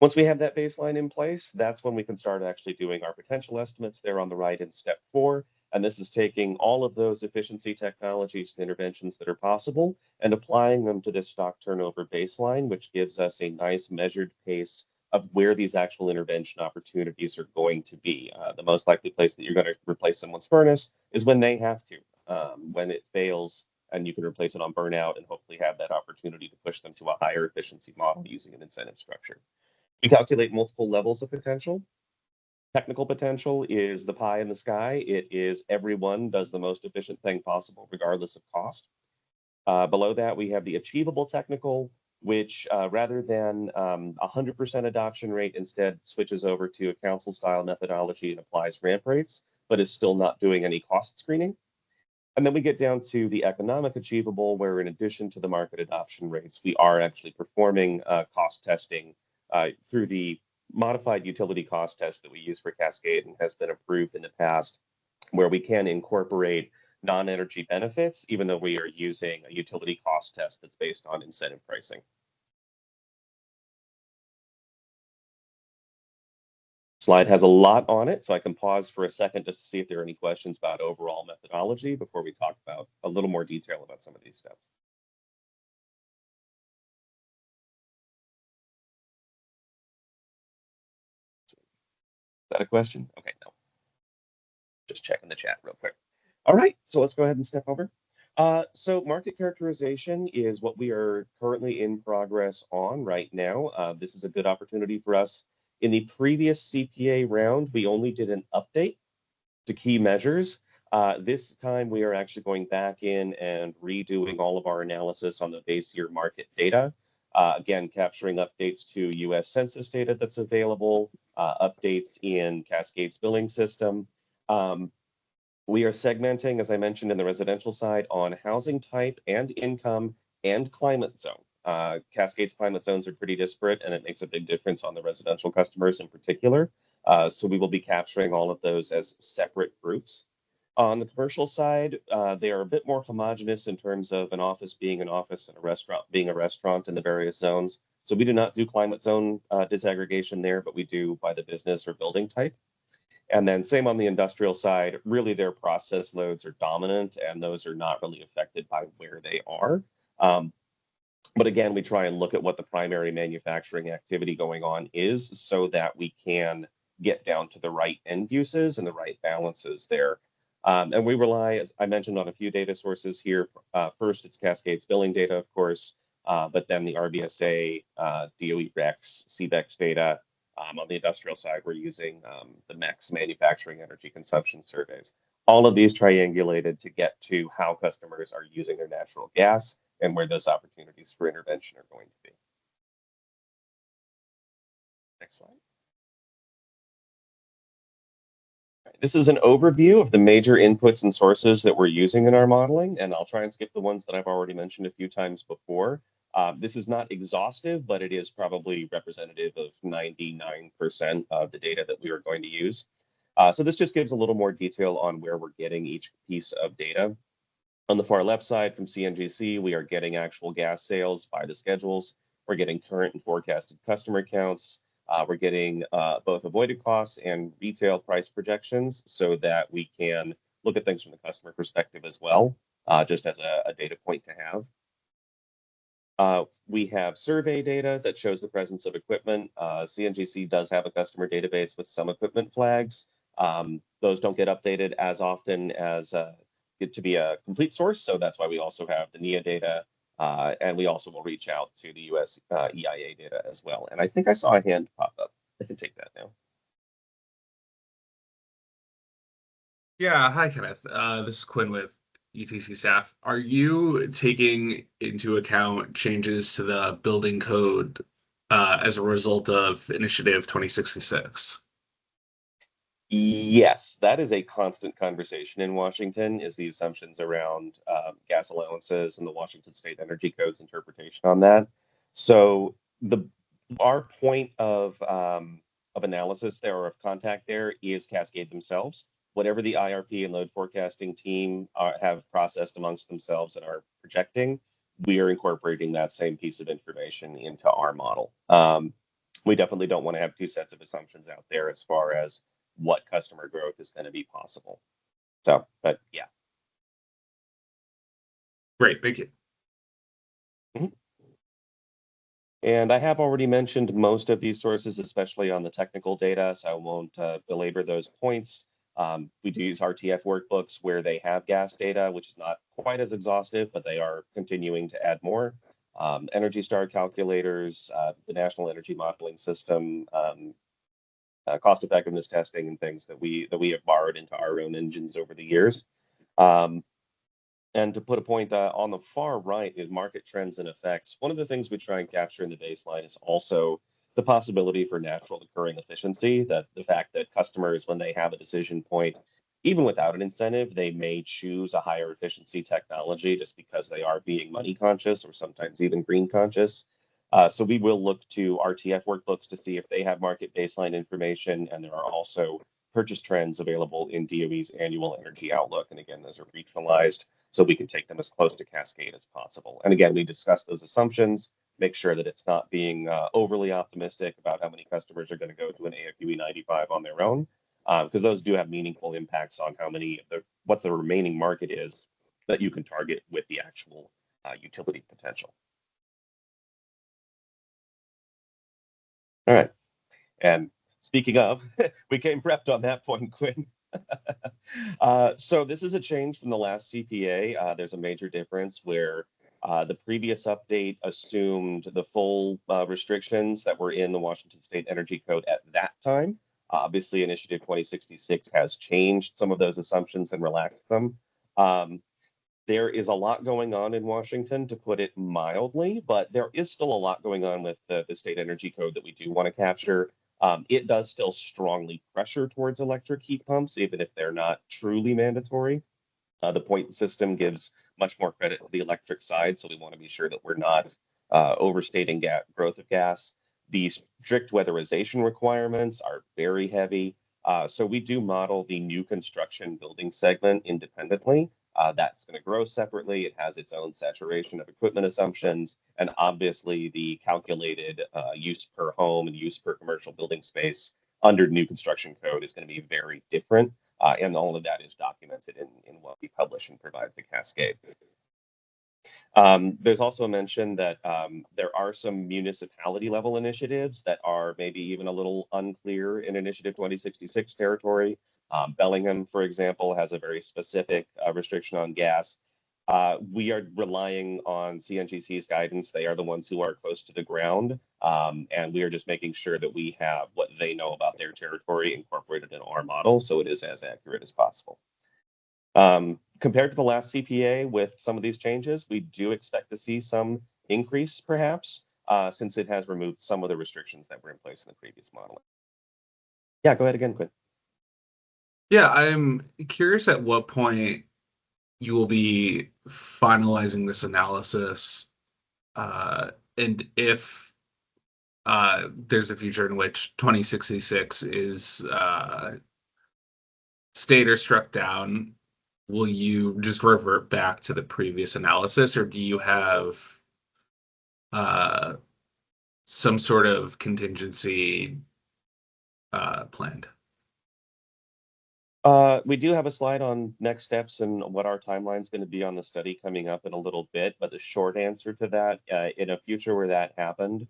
Once we have that baseline in place, that's when we can start actually doing our potential estimates there on the right in step 4. And this is taking all of those efficiency technologies and interventions that are possible and applying them to this stock turnover baseline, which gives us a nice measured pace of where these actual intervention opportunities are going to be. The most likely place that you're going to replace someone's furnace is when they have to, when it fails, and you can replace it on burnout and hopefully have that opportunity to push them to a higher efficiency model using an incentive structure. We calculate multiple levels of potential. Technical potential is the pie in the sky. It is everyone does the most efficient thing possible, regardless of cost. Below that, we have the achievable technical, which rather than 100% adoption rate, instead switches over to a council-style methodology and applies ramp rates, but is still not doing any cost screening. And then we get down to the economic achievable, where in addition to the market adoption rates, we are actually performing cost testing through the modified utility cost test that we use for Cascade and has been approved in the past, where we can incorporate non-energy benefits, even though we are using a utility cost test that's based on incentive pricing. Slide has a lot on it, so I can pause for a second just to see if there are any questions about overall methodology before we talk about a little more detail about some of these steps. Is that a question? Okay, no. Just checking the chat real quick. All right, so let's go ahead and step over. So market characterization is what we are currently in progress on right now. This is a good opportunity for us In the previous CPA round, we only did an update to key measures. This time we are actually going back in and redoing all of our analysis on the base year market data. Again, capturing updates to US Census data that's available, updates in Cascade's billing system. We are segmenting, as I mentioned, in the residential side on housing type and income and climate zone. Cascade's climate zones are pretty disparate, and it makes a big difference on the residential customers in particular. So we will be capturing all of those as separate groups. On the commercial side, they are a bit more homogeneous in terms of an office being an office and a restaurant being a restaurant in the various zones. So we do not do climate zone disaggregation there, but we do by the business or building type. And then same on the industrial side, really their process loads are dominant and those are not really affected by where they are. But again, we try and look at what the primary manufacturing activity going on is so that we can get down to the right end uses and the right balances there. And we rely, as I mentioned, on a few data sources here. First, it's Cascade's billing data, of course, but then the RBSA, DOE REX, CBEX data. On the industrial side, we're using the MEX manufacturing energy consumption surveys. All of these triangulated to get to how customers are using their natural gas and where those opportunities for intervention are going to be. Next slide. This is an overview of the major inputs and sources that we're using in our modeling, and I'll try and skip the ones that I've already mentioned a few times before. This is not exhaustive, but it is probably representative of 99% of the data that we are going to use. So this just gives a little more detail on where we're getting each piece of data. On the far left side from CNGC, we are getting actual gas sales by the schedules. We're getting current and forecasted customer counts. We're getting both avoided costs and retail price projections so that we can look at things from the customer perspective as well, just as a data point to have. We have survey data that shows the presence of equipment. CNGC does have a customer database with some equipment flags. Those don't get updated as often as get to be a complete source, so that's why we also have the NEA data, and we also will reach out to the US EIA data as well. And I think I saw a hand pop up. I can take that now. Yeah, hi Kenneth. This is Quinn with UTC staff. Are you taking into account changes to the building code as a result of Initiative 2066? Yes, that is a constant conversation in Washington, is the assumptions around gas allowances and the Washington State Energy Code's interpretation on that. So our point of analysis there, or of contact there, is Cascade themselves. Whatever the IRP and load forecasting team have processed amongst themselves and are projecting, we are incorporating that same piece of information into our model. We definitely don't want to have two sets of assumptions out there as far as what customer growth is going to be possible. So, but yeah. Great, thank you. Mm-hmm. And I have already mentioned most of these sources, especially on the technical data, so I won't belabor those points. We do use RTF workbooks where they have gas data, which is not quite as exhaustive, but they are continuing to add more. Energy Star calculators, the National Energy Modeling System, cost effectiveness testing, and things that we have borrowed into our own engines over the years. And to put a point on the far right is market trends and effects. One of the things we try and capture in the baseline is also the possibility for natural occurring efficiency, that the fact that customers, when they have a decision point, even without an incentive, they may choose a higher efficiency technology just because they are being money conscious or sometimes even green conscious. So we will look to RTF workbooks to see if they have market baseline information, and there are also purchase trends available in DOE's annual energy outlook. And again, those are regionalized, so we can take them as close to Cascade as possible. And again, we discuss those assumptions, make sure that it's not being overly optimistic about how many customers are going to go to an AFUE 95 on their own, because those do have meaningful impacts on how many, what the remaining market is that you can target with the actual utility potential. All right. And speaking of, we came prepped on that point, Quinn. So this is a change from the last CPA. There's a major difference where The previous update assumed the full restrictions that were in the Washington State Energy Code at that time. Obviously, Initiative 2066 has changed some of those assumptions and relaxed them. There is a lot going on in Washington, to put it mildly, but there is still a lot going on with the state energy code that we do want to capture. It does still strongly pressure towards electric heat pumps, even if they're not truly mandatory. The point system gives much more credit to the electric side, so we want to be sure that we're not overstating growth of gas. The strict weatherization requirements are very heavy. So we do model the new construction building segment independently. That's going to grow separately. It has its own saturation of equipment assumptions, and obviously the calculated use per home and use per commercial building space under new construction code is going to be very different. And all of that is documented in what we publish and provide to Cascade. There's also a mention that there are some municipality level initiatives that are maybe even a little unclear in Initiative 2066 territory. Bellingham, for example, has a very specific restriction on gas. We are relying on CNGC's guidance. They are the ones who are close to the ground, and we are just making sure that we have what they know about their territory incorporated in our model, so it is as accurate as possible. Compared to the last CPA with some of these changes, we do expect to see some increase, perhaps, since it has removed some of the restrictions that were in place in the previous modeling. Yeah, go ahead again, Quinn. Yeah, I'm curious at what point you will be finalizing this analysis, and if there's a future in which 2066 is stayed or struck down, will you just revert back to the previous analysis, or do you have some sort of contingency planned? We do have a slide on next steps and what our timeline is going to be on the study coming up in a little bit, but the short answer to that, in a future where that happened,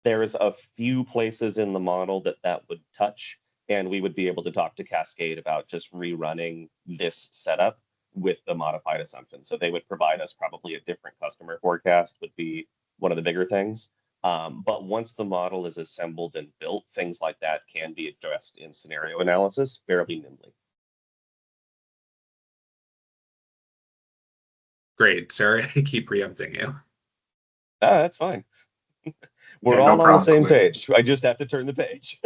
there's a few places in the model that would touch, and we would be able to talk to Cascade about just rerunning this setup with the modified assumptions. So they would provide us probably a different customer forecast would be one of the bigger things. But once the model is assembled and built, things like that can be addressed in scenario analysis fairly nimbly. Great. Sorry, I keep preempting you. That's fine. We're Yeah, all no on the problem, same Quinn. page. I just have to turn the page.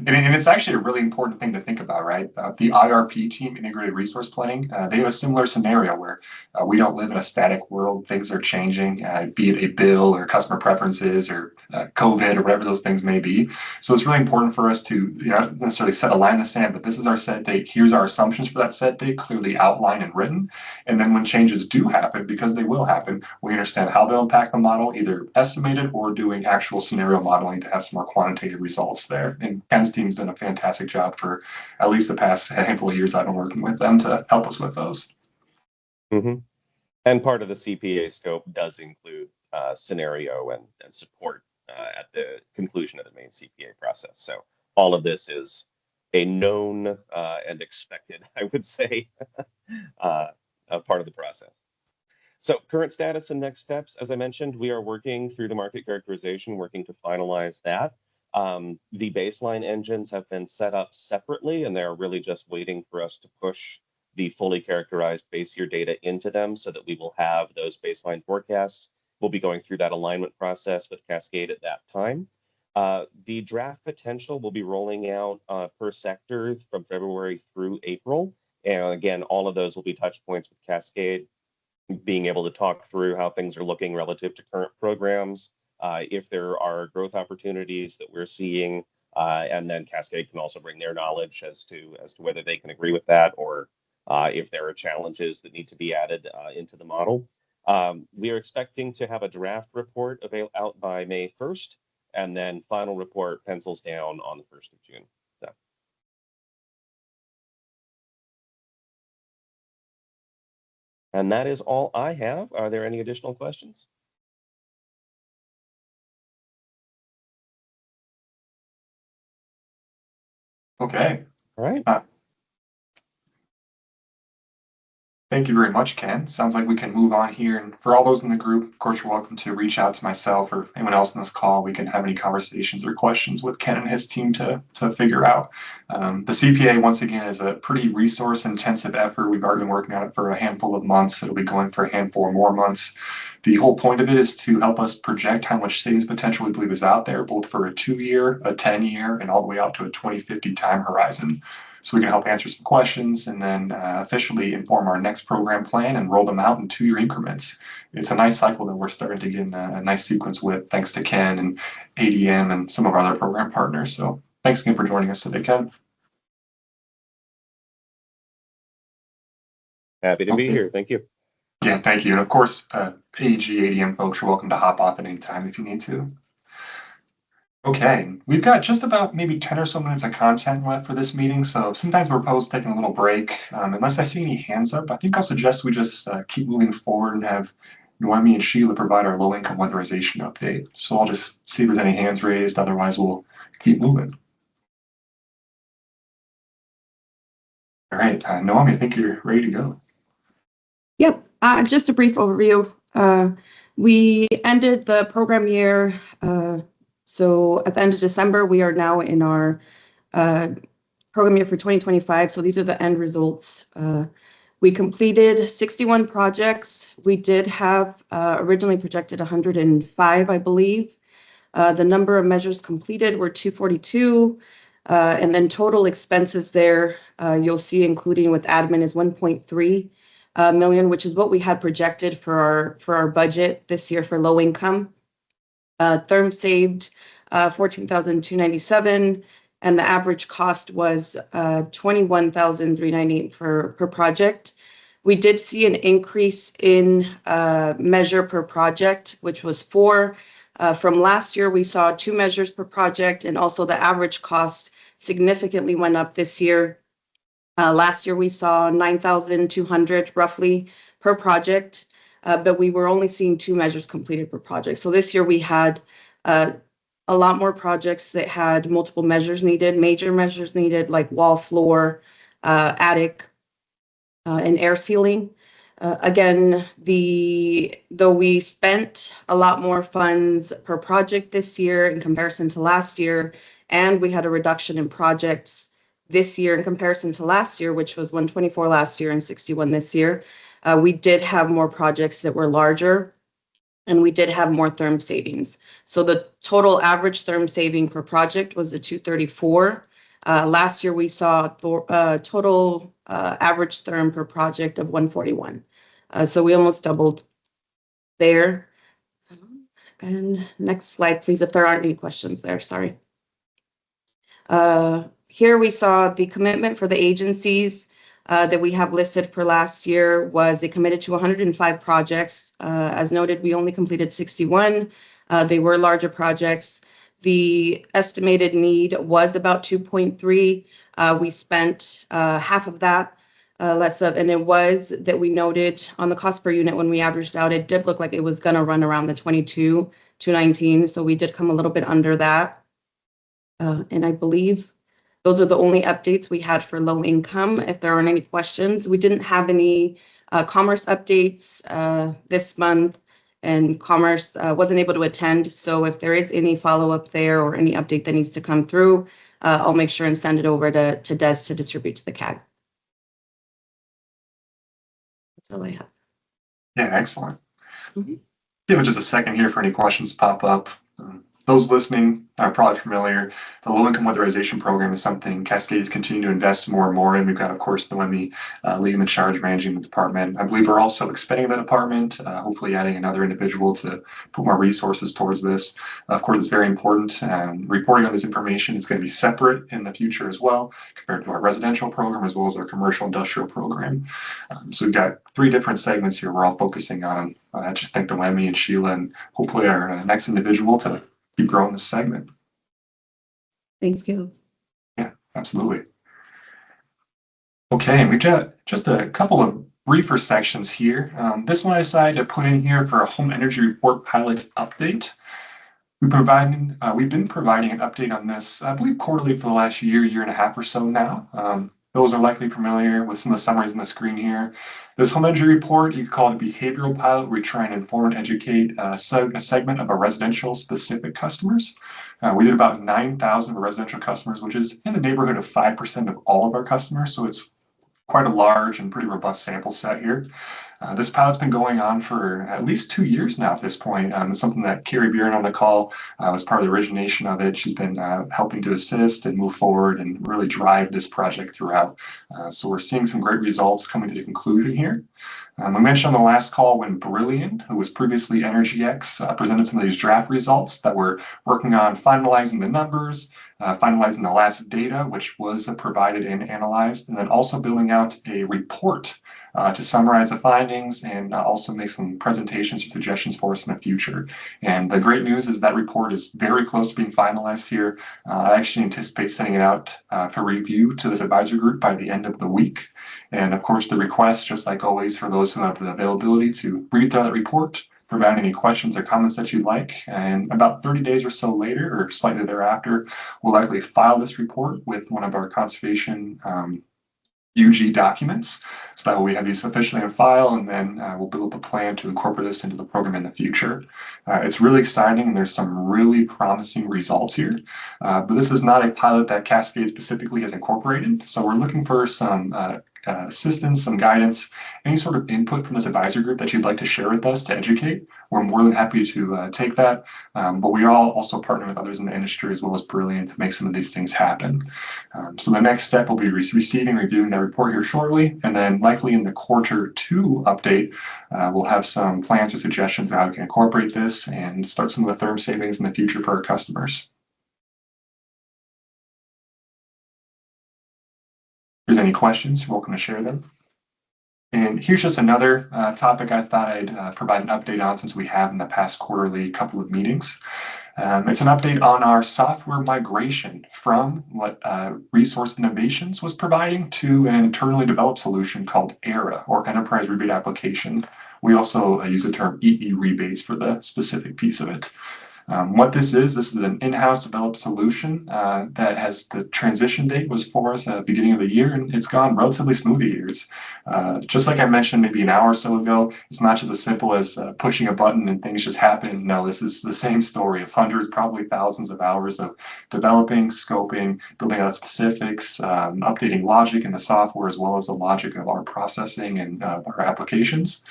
And it's actually a really important thing to think about, right? The IRP team, Integrated Resource Planning, they have a similar scenario where we don't live in a static world. Things are changing, be it a bill or customer preferences or COVID or whatever those things may be. So it's really important for us to not necessarily set a line in the sand, but this is our set date. Here's our assumptions for that set date, clearly outlined and written. And then when changes do happen, because they will happen, we understand how they'll impact the model, either estimated or doing actual scenario modeling to have some more quantitative results there. And Ken's team's done a fantastic job for at least the past handful of years I've been working with them to help us with those. Mm-hmm. And part of the CPA scope does include scenario and support at the conclusion of the main CPA process. So all of this is a known and expected, I would say, a part of the process. So current status and next steps, as I mentioned, we are working through the market characterization, working to finalize that. The baseline engines have been set up separately, and they're really just waiting for us to push the fully characterized base year data into them so that we will have those baseline forecasts. We'll be going through that alignment process with Cascade at that time. The draft potential will be rolling out per sector from February through April. And again, all of those will be touch points with Cascade, being able to talk through how things are looking relative to current programs, if there are growth opportunities that we're seeing, and then Cascade can also bring their knowledge as to whether they can agree with that or if there are challenges that need to be added into the model. We are expecting to have a draft report out by May 1st, and then final report pencils down on the 1st of June. So. And that is all I have. Are there any additional questions? Okay. All right. Thank you very much, Ken. Sounds like we can move on here. And for all those in the group, of course, you're welcome to reach out to myself or anyone else in this call. We can have any conversations or questions with Ken and his team to figure out. The CPA, once again, is a pretty resource-intensive effort. We've already been working on it for a handful of months. It'll be going for a handful of more months. The whole point of it is to help us project how much savings potential we believe is out there, both for a 2-year, a 10-year, and all the way out to a 2050 time horizon. So we can help answer some questions and then officially inform our next program plan and roll them out in 2-year increments. It's a nice cycle that we're starting to get in a nice sequence with, thanks to Ken and ADM and some of our other program partners. So thanks again for joining us today, Ken. Happy to be here. Thank you. Yeah, thank you. And of course, AG, ADM folks, you're welcome to hop off at any time if you need to. Okay, we've got just about maybe 10 or so minutes of content left for this meeting, so sometimes we're opposed to taking a little break. Unless I see any hands up, I think I'll suggest we just keep moving forward and have Noemi and Sheila provide our low-income weatherization update. So I'll just see if there's any hands raised, otherwise we'll keep moving. All right, Noemi, I think you're ready to go. Yep, just a brief overview. We ended the program year, so at the end of December, we are now in our program year for 2025. So these are the end results. We completed 61 projects. We did have originally projected 105, I believe. The number of measures completed were 242. And then total expenses there, you'll see including with admin is 1.3 million, which is what we had projected for our budget this year for low income. Therm saved 14,297, and the average cost was 21,398 per project. We did see an increase in measure per project, which was 4. From last year, we saw 2 measures per project, and also the average cost significantly went up this year. Last year, we saw 9,200 roughly per project, but we were only seeing 2 measures completed per project. So this year we had a lot more projects that had multiple measures needed, major measures needed, like wall, floor, attic, and air sealing. Again, though we spent a lot more funds per project this year in comparison to last year, and we had a reduction in projects this year in comparison to last year, which was 124 last year and 61 this year. We did have more projects that were larger, and we did have more therm savings. So the total average therm saving per project was a 234. Last year, we saw total average therm per project of 141. So we almost doubled there. And next slide, please, if there aren't any questions there, sorry. Here we saw the commitment for the agencies that we have listed for last year was they committed to 105 projects. As noted, we only completed 61. They were larger projects. The estimated need was about 2.3. We spent half of that, less of, and it was that we noted on the cost per unit when we averaged out, it did look like it was going to run around the 22,219. So we did come a little bit under that. And I believe those are the only updates we had for low income. If there aren't any questions, we didn't have any commerce updates this month, and commerce wasn't able to attend. So if there is any follow-up there or any update that needs to come through, I'll make sure and send it over to Des to distribute to the CAG. That's all I have. Yeah, excellent. Give it just a second here for any questions pop up. Those listening are probably familiar. The low-income weatherization program is something Cascade is continuing to invest more and more in. We've got, of course, Noemi leading the charge, managing the department. I believe we're also expanding the department, hopefully adding another individual to put more resources towards this. Of course, it's very important. Reporting on this information is going to be separate in the future as well, compared to our residential program as well as our commercial industrial program. So we've got 3 different segments here we're all focusing on. I just thank Noemi and Sheila and hopefully our next individual to keep growing this segment. Thanks, Caleb. Yeah, absolutely. Okay, we've got just a couple of briefer sections here. This one I decided to put in here for a home energy report pilot update. We've been providing an update on this, I believe, quarterly for the last year and a half or so now. those are likely familiar with some of the summaries on the screen here. This home energy report, you could call it a behavioral pilot, where we try and inform and educate a segment of our residential specific customers. We did about 9,000 residential customers, which is in the neighborhood of 5% of all of our customers. So it's quite a large and pretty robust sample set here. This pilot's been going on for at least 2 years now at this point. It's something that Carrie Buren on the call was part of the origination of it. She's been helping to assist and move forward and really drive this project throughout. So we're seeing some great results coming to the conclusion here. I mentioned on the last call when Brilliant, who was previously EnergyX, presented some of these draft results that we're working on finalizing the numbers, finalizing the last data, which was provided and analyzed, and then also building out a report to summarize the findings and also make some presentations or suggestions for us in the future. And the great news is that report is very close to being finalized here. I actually anticipate sending it out for review to this advisory group by the end of the week. And of course, the request, just like always, for those who have the availability to read through that report, provide any questions or comments that you'd like. And about 30 days or so later, or slightly thereafter, we'll likely file this report with one of our conservation UG documents, so that we have these officially on file, and then we'll build up a plan to incorporate this into the program in the future. It's really exciting, and there's some really promising results here, but this is not a pilot that Cascade specifically has incorporated, so we're looking for some assistance, some guidance, any sort of input from this advisory group that you'd like to share with us to educate. We're more than happy to take that, but we are also partnering with others in the industry as well as Brilliant to make some of these things happen. So the next step will be receiving, reviewing that report here shortly, and then likely in the Q2 update, we'll have some plans or suggestions on how we can incorporate this and start some of the therm savings in the future for our customers. If there's any questions, you're welcome to share them. And here's just another topic I thought I'd provide an update on, since we have in the past quarterly couple of meetings. It's an update on our software migration from what Resource Innovations was providing to an internally developed solution called ERA, or Enterprise Rebate Application. We also use the term EE rebates for the specific piece of it. What this is an in-house developed solution that has the transition date was for us at the beginning of the year, and it's gone relatively smoothly here. It's just like I mentioned maybe an hour or so ago, it's not just as simple as pushing a button and things just happen. No, this is the same story of hundreds, probably thousands of hours of developing, scoping, building out specifics, updating logic in the software, as well as the logic of our processing and our applications.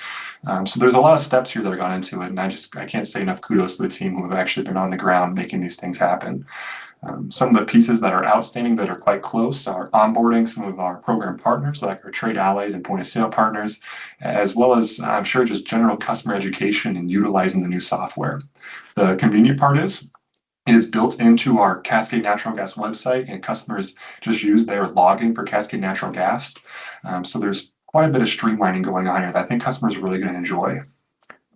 So there's a lot of steps here that are gone into it, and I can't say enough kudos to the team who have actually been on the ground making these things happen. Some of the pieces that are outstanding that are quite close are onboarding some of our program partners, like our trade allies and point of sale partners, as well as I'm sure just general customer education and utilizing the new software. The convenient part is it is built into our Cascade Natural Gas website, and customers just use their login for Cascade Natural Gas. So there's quite a bit of streamlining going on here that I think customers are really going to enjoy.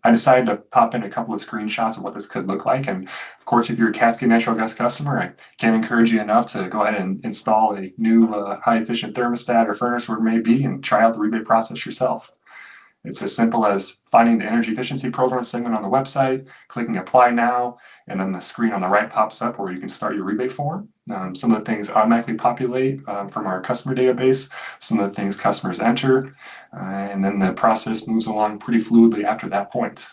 I decided to pop in a couple of screenshots of what this could look like. And of course, if you're a Cascade Natural Gas customer, I can't encourage you enough to go ahead and install a new high efficient thermostat or furnace, where it may be, and try out the rebate process yourself. It's as simple as finding the energy efficiency program segment on the website, clicking apply now, and then the screen on the right pops up where you can start your rebate form. Some of the things automatically populate from our customer database, some of the things customers enter, and then the process moves along pretty fluidly after that point.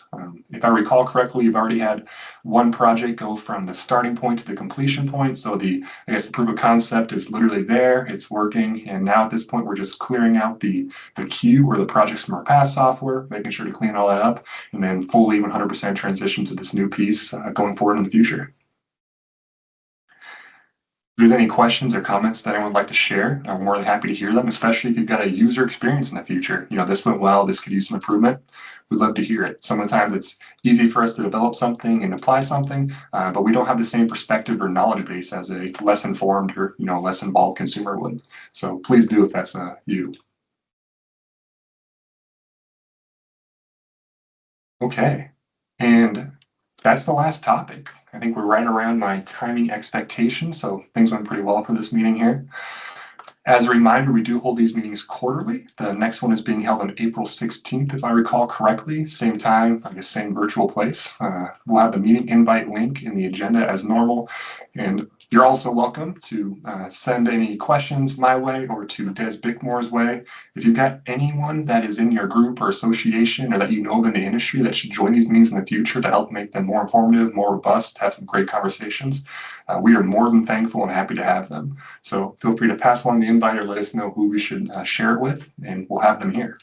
If I recall correctly, you've already had one project go from the starting point to the completion point. So the proof of concept is literally there, it's working, and now at this point we're just clearing out the queue or the projects from our past software, making sure to clean all that up, and then fully 100% transition to this new piece going forward in the future. If there's any questions or comments that anyone would like to share, I'm more than happy to hear them, especially if you've got a user experience in the future. You know, this went well, this could use some improvement. We'd love to hear it. Sometimes it's easy for us to develop something and apply something, but we don't have the same perspective or knowledge base as a less informed or less involved consumer would. So please do if that's you. Okay, and that's the last topic. I think we're right around my timing expectations, so things went pretty well for this meeting here. As a reminder, we do hold these meetings quarterly. The next one is being held on April 16th, if I recall correctly. Same time, I guess same virtual place. We'll have the meeting invite link in the agenda as normal. And You're also welcome to send any questions my way or to Des Bickmore's way. If you've got anyone that is in your group or association or that you know in the industry that should join these meetings in the future to help make them more informative, more robust, have some great conversations, we are more than thankful and happy to have them. So feel free to pass along the invite or let us know who we should share it with, and we'll have them here.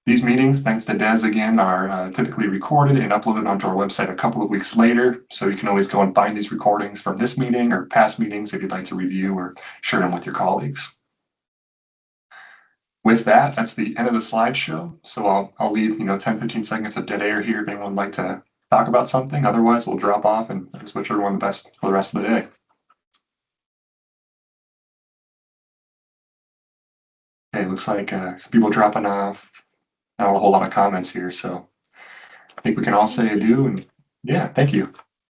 These meetings, thanks to Des again, are typically recorded and uploaded onto our website a couple of weeks later. So you can always go and find these recordings from this meeting or past meetings if you'd like to review or share them with your colleagues. With that, that's the end of the slideshow. So I'll leave 10, 15 seconds of dead air here if anyone would like to talk about something. Otherwise, we'll drop off and just wish everyone the best for the rest of the day. Okay, looks like some people dropping off. Not a whole lot of comments here, so I think we can all say adieu, and yeah, thank you.